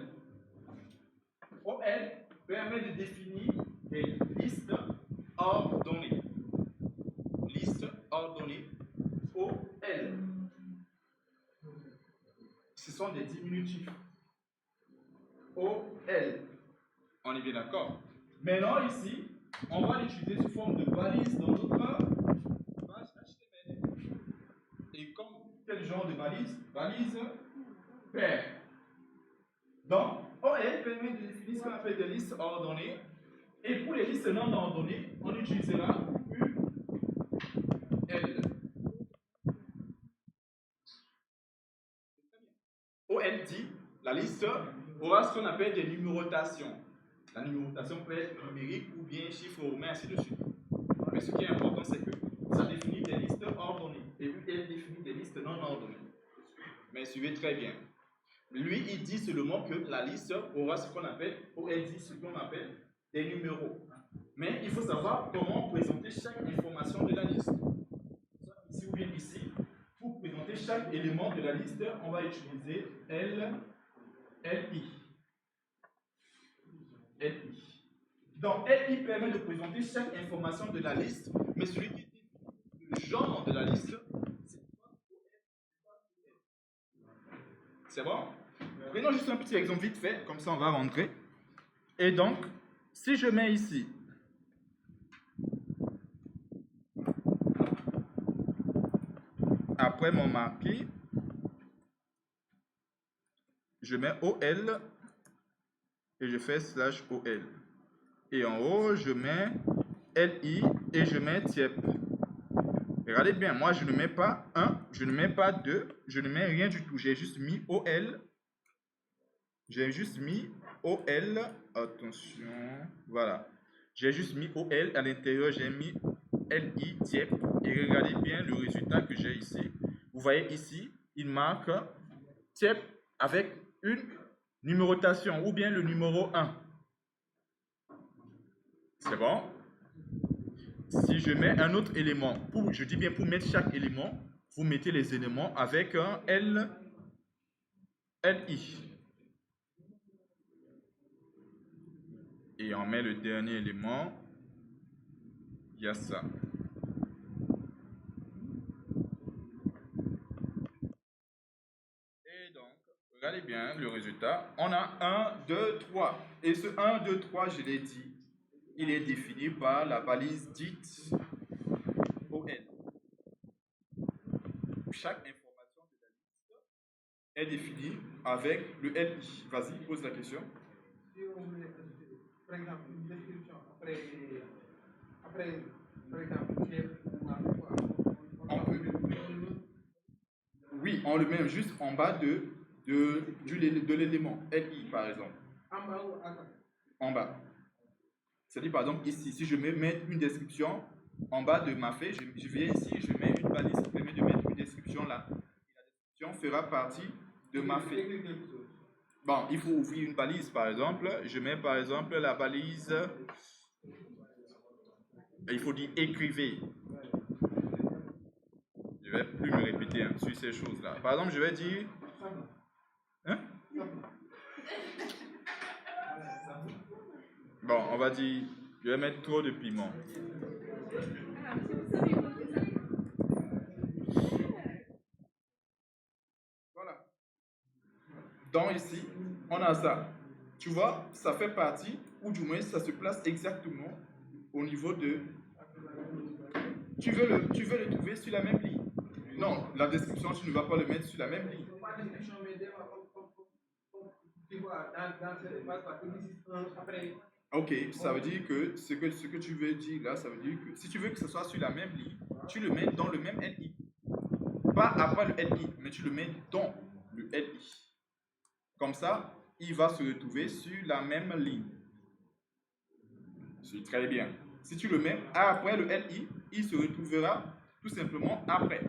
OL permet de définir des listes ordonnées. Liste ordonnée, OL. Ce sont des diminutifs. OL. On est bien d'accord? Maintenant, ici, on va l'utiliser sous forme de balise dans notre page HTML. Et comme quel genre de balise? Balise paire. Donc, OL permet de définir ce qu'on appelle des listes ordonnées. Et pour les listes non ordonnées, on utilisera UL. OL dit, la liste aura ce qu'on appelle des numérotations. La numérotation peut être numérique ou bien chiffre romain, ainsi de suite. Mais ce qui est important, c'est que ça définit des listes ordonnées. Et UL définit des listes non ordonnées. Mais suivez très bien. Lui, il dit seulement que la liste aura ce qu'on appelle, OL dit ce qu'on appelle des numéros. Mais il faut savoir comment présenter chaque information de la liste. Ici ou bien ici, pour présenter chaque élément de la liste, on va utiliser LI. Donc, LI permet de présenter chaque information de la liste, mais celui qui dit le genre de la liste, c'est bon? Prenons juste un petit exemple vite fait, comme ça on va rentrer. Et donc, si je mets ici, après mon marqué, je mets OL et je fais /OL. Et en haut, je mets LI et je mets TIEP. Regardez bien, moi je ne mets pas 1, je ne mets pas 2, je ne mets rien du tout. J'ai juste mis OL. J'ai juste mis OL. Attention, voilà. J'ai juste mis OL. À l'intérieur, j'ai mis LI, TIEP. Et regardez bien le résultat que j'ai ici. Vous voyez ici, il marque TIEP avec une numérotation ou bien le numéro 1. C'est bon? Si je mets un autre élément, je dis bien pour mettre chaque élément, vous mettez les éléments avec un LI. Et on met le dernier élément, il y a ça. Et donc, regardez bien le résultat. On a 1, 2, 3. Et ce 1, 2, 3, je l'ai dit, il est défini par la balise dite OL. chaque information de la liste est définie avec le LI. Vas-y, pose la question. Si on voulait ajouter, par exemple, une description après par exemple, On peut. Oui, on le met juste en bas de l'élément LI, par exemple. En bas ou à côté? En bas. C'est-à-dire, par exemple, ici, si je mets une description en bas de ma feuille, je viens ici, je mets une balise qui permet de mettre une description là. Et la description fera partie de ma feuille. Bon, il faut ouvrir une balise, par exemple. Je mets, par exemple, la balise. Il faut dire écrivez. Je ne vais plus me répéter hein, sur ces choses-là. Par exemple, je vais dire. Hein? Bon, on va dire. Je vais mettre trop de piment. Voilà. Donc ici, on a ça. Tu vois, ça fait partie, ou du moins ça se place exactement au niveau de. Tu veux le trouver sur la même ligne. Non, la description, tu ne vas pas le mettre sur la même ligne. Ok, ça veut dire que ce que tu veux dire là, ça veut dire que si tu veux que ce soit sur la même ligne, tu le mets dans le même LI. Pas après le LI, mais tu le mets dans le LI. Comme ça, il va se retrouver sur la même ligne. C'est très bien. Si tu le mets après le LI, il se retrouvera tout simplement après.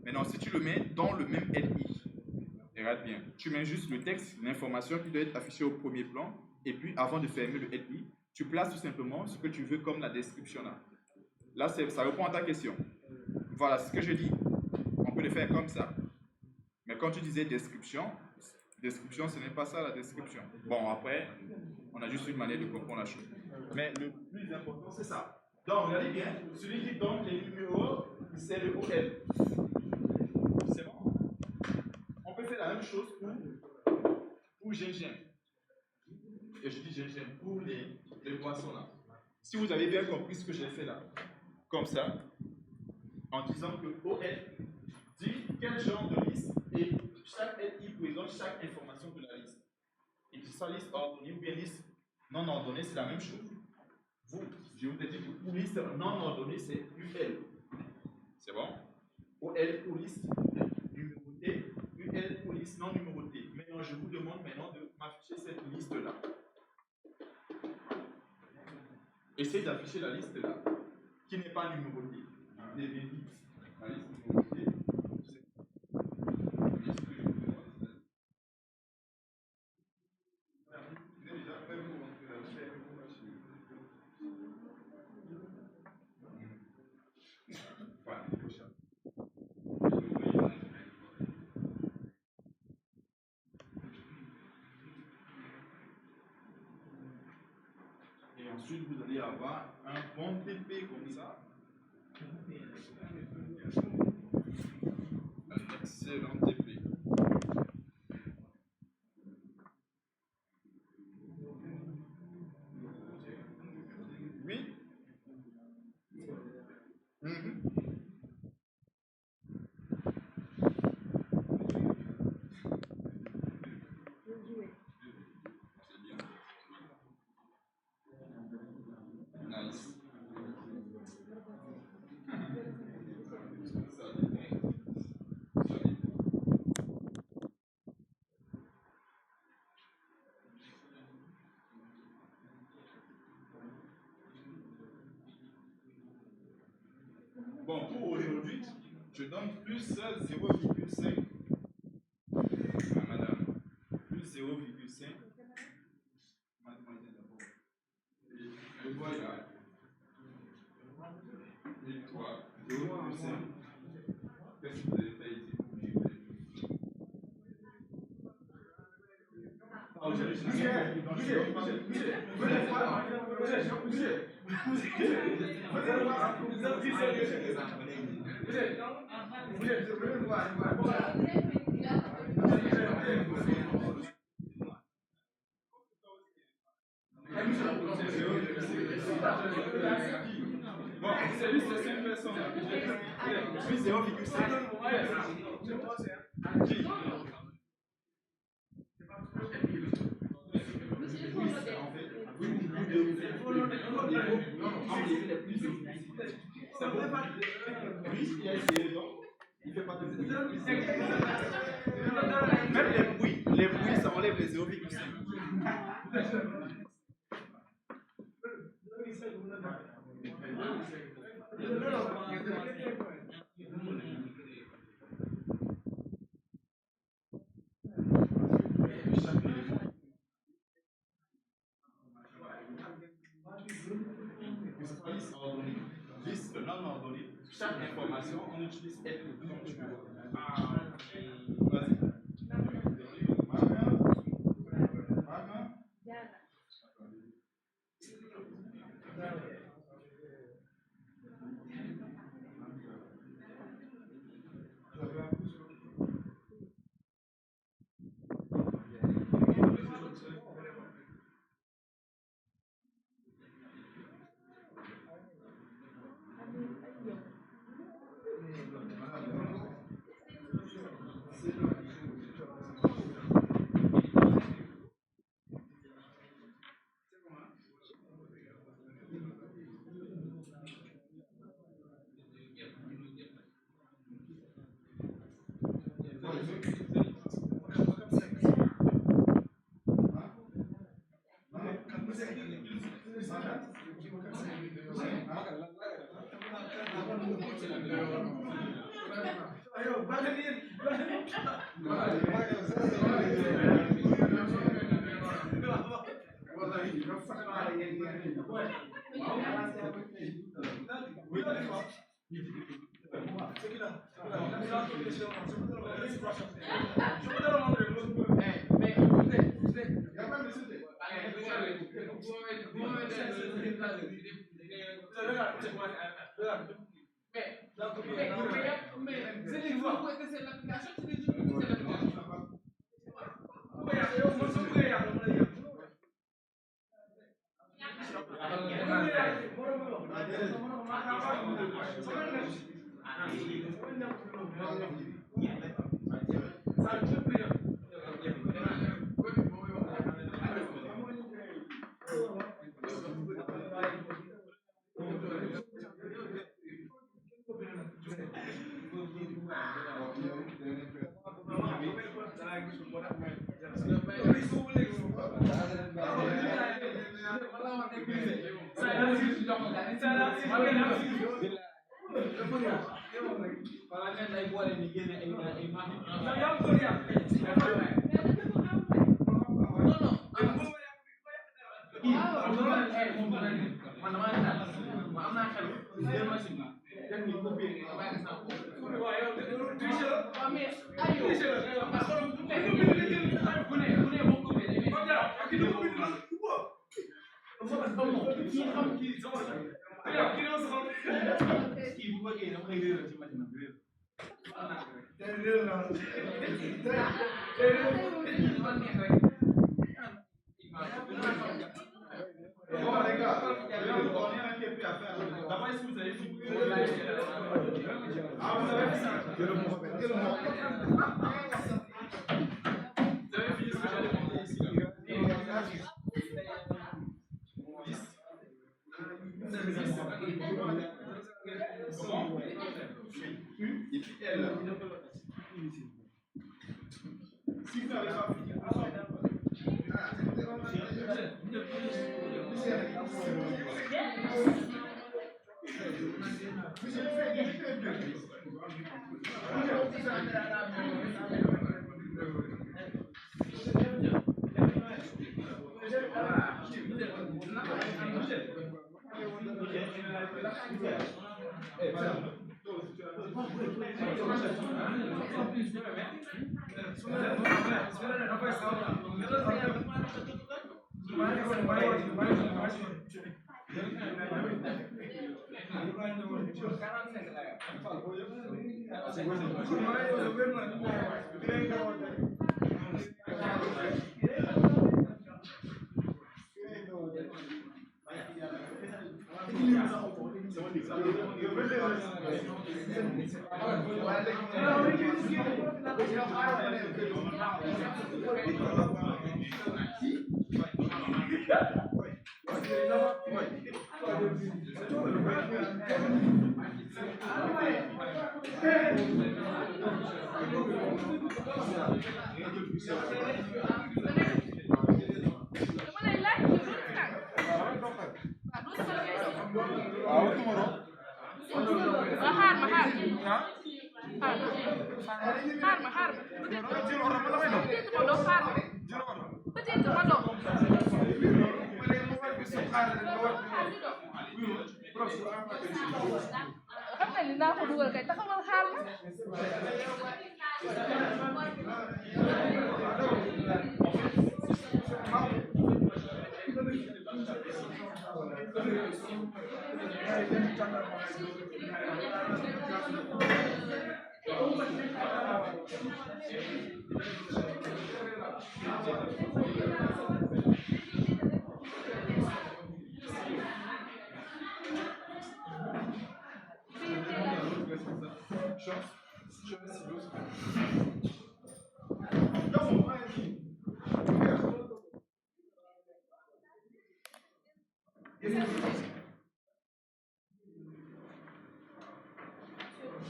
Maintenant, si tu le mets dans le même LI, regarde bien, tu mets juste le texte, l'information qui doit être affichée au premier plan, et puis avant de fermer le LI, tu places tout simplement ce que tu veux comme la description là. Là, ça répond à ta question. Voilà ce que je dis. On peut le faire comme ça. Mais quand tu disais description, ce n'est pas ça la description. Bon, après, on a juste une manière de comprendre la chose. Mais le plus important, c'est ça. Donc, regardez bien, celui qui donne les numéros, c'est le OL. C'est bon? On peut faire la même chose pour gingembre. Et je dis gingembre pour les poissons là. Si vous avez bien compris ce que j'ai fait là, comme ça, en disant que OL dit quel genre de liste et chaque LI présente chaque information de la liste. Et que ce soit liste ordonnée ou bien liste non ordonnée, c'est la même chose. Je vous ai dit que pour liste non ordonnée, c'est UL. C'est bon? OL pour liste numérotée, UL pour liste non numérotée. Maintenant, je vous demande maintenant de m'afficher cette liste-là. Essayez d'afficher la liste-là, qui n'est pas numérotée. La liste numérotée. Et ensuite, vous allez avoir un bon TP comme ça. Un excellent TP. Oui. Nice. Bon, pour aujourd'hui, je donne plus 0,5. Ah, madame. Plus 0,5. Mademoiselle d'abord. Et voilà. Et toi, 0,5. Qu'est-ce que vous avez fait ici? Bon, c'est lui, c'est 5 personnes. Plus 0,5. Même les bruits, ça enlève les 0,5. Liste non ordonnée. Chaque information, on utilise être. Vas-y. D'abord, est-ce que vous avez fini? Ah, vous avez fini? Vous avez fini ce que j'allais demander ici là. Comment? U et puis L. Si vous n'avez pas fini, xam nga li naa ko dugal kay taxawal xaar ma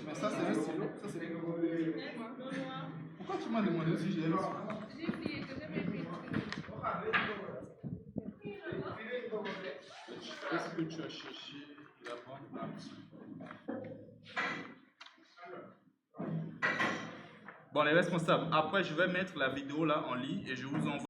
Mais ça, c'est un stylo. Ça, c'est... Pourquoi tu m'as demandé si j'ai un stylo? j'ai oublié que j'avais pris Est-ce que tu as cherché la bonne partie? Bon, les responsables, après, je vais mettre la vidéo là en ligne et je vous envoie.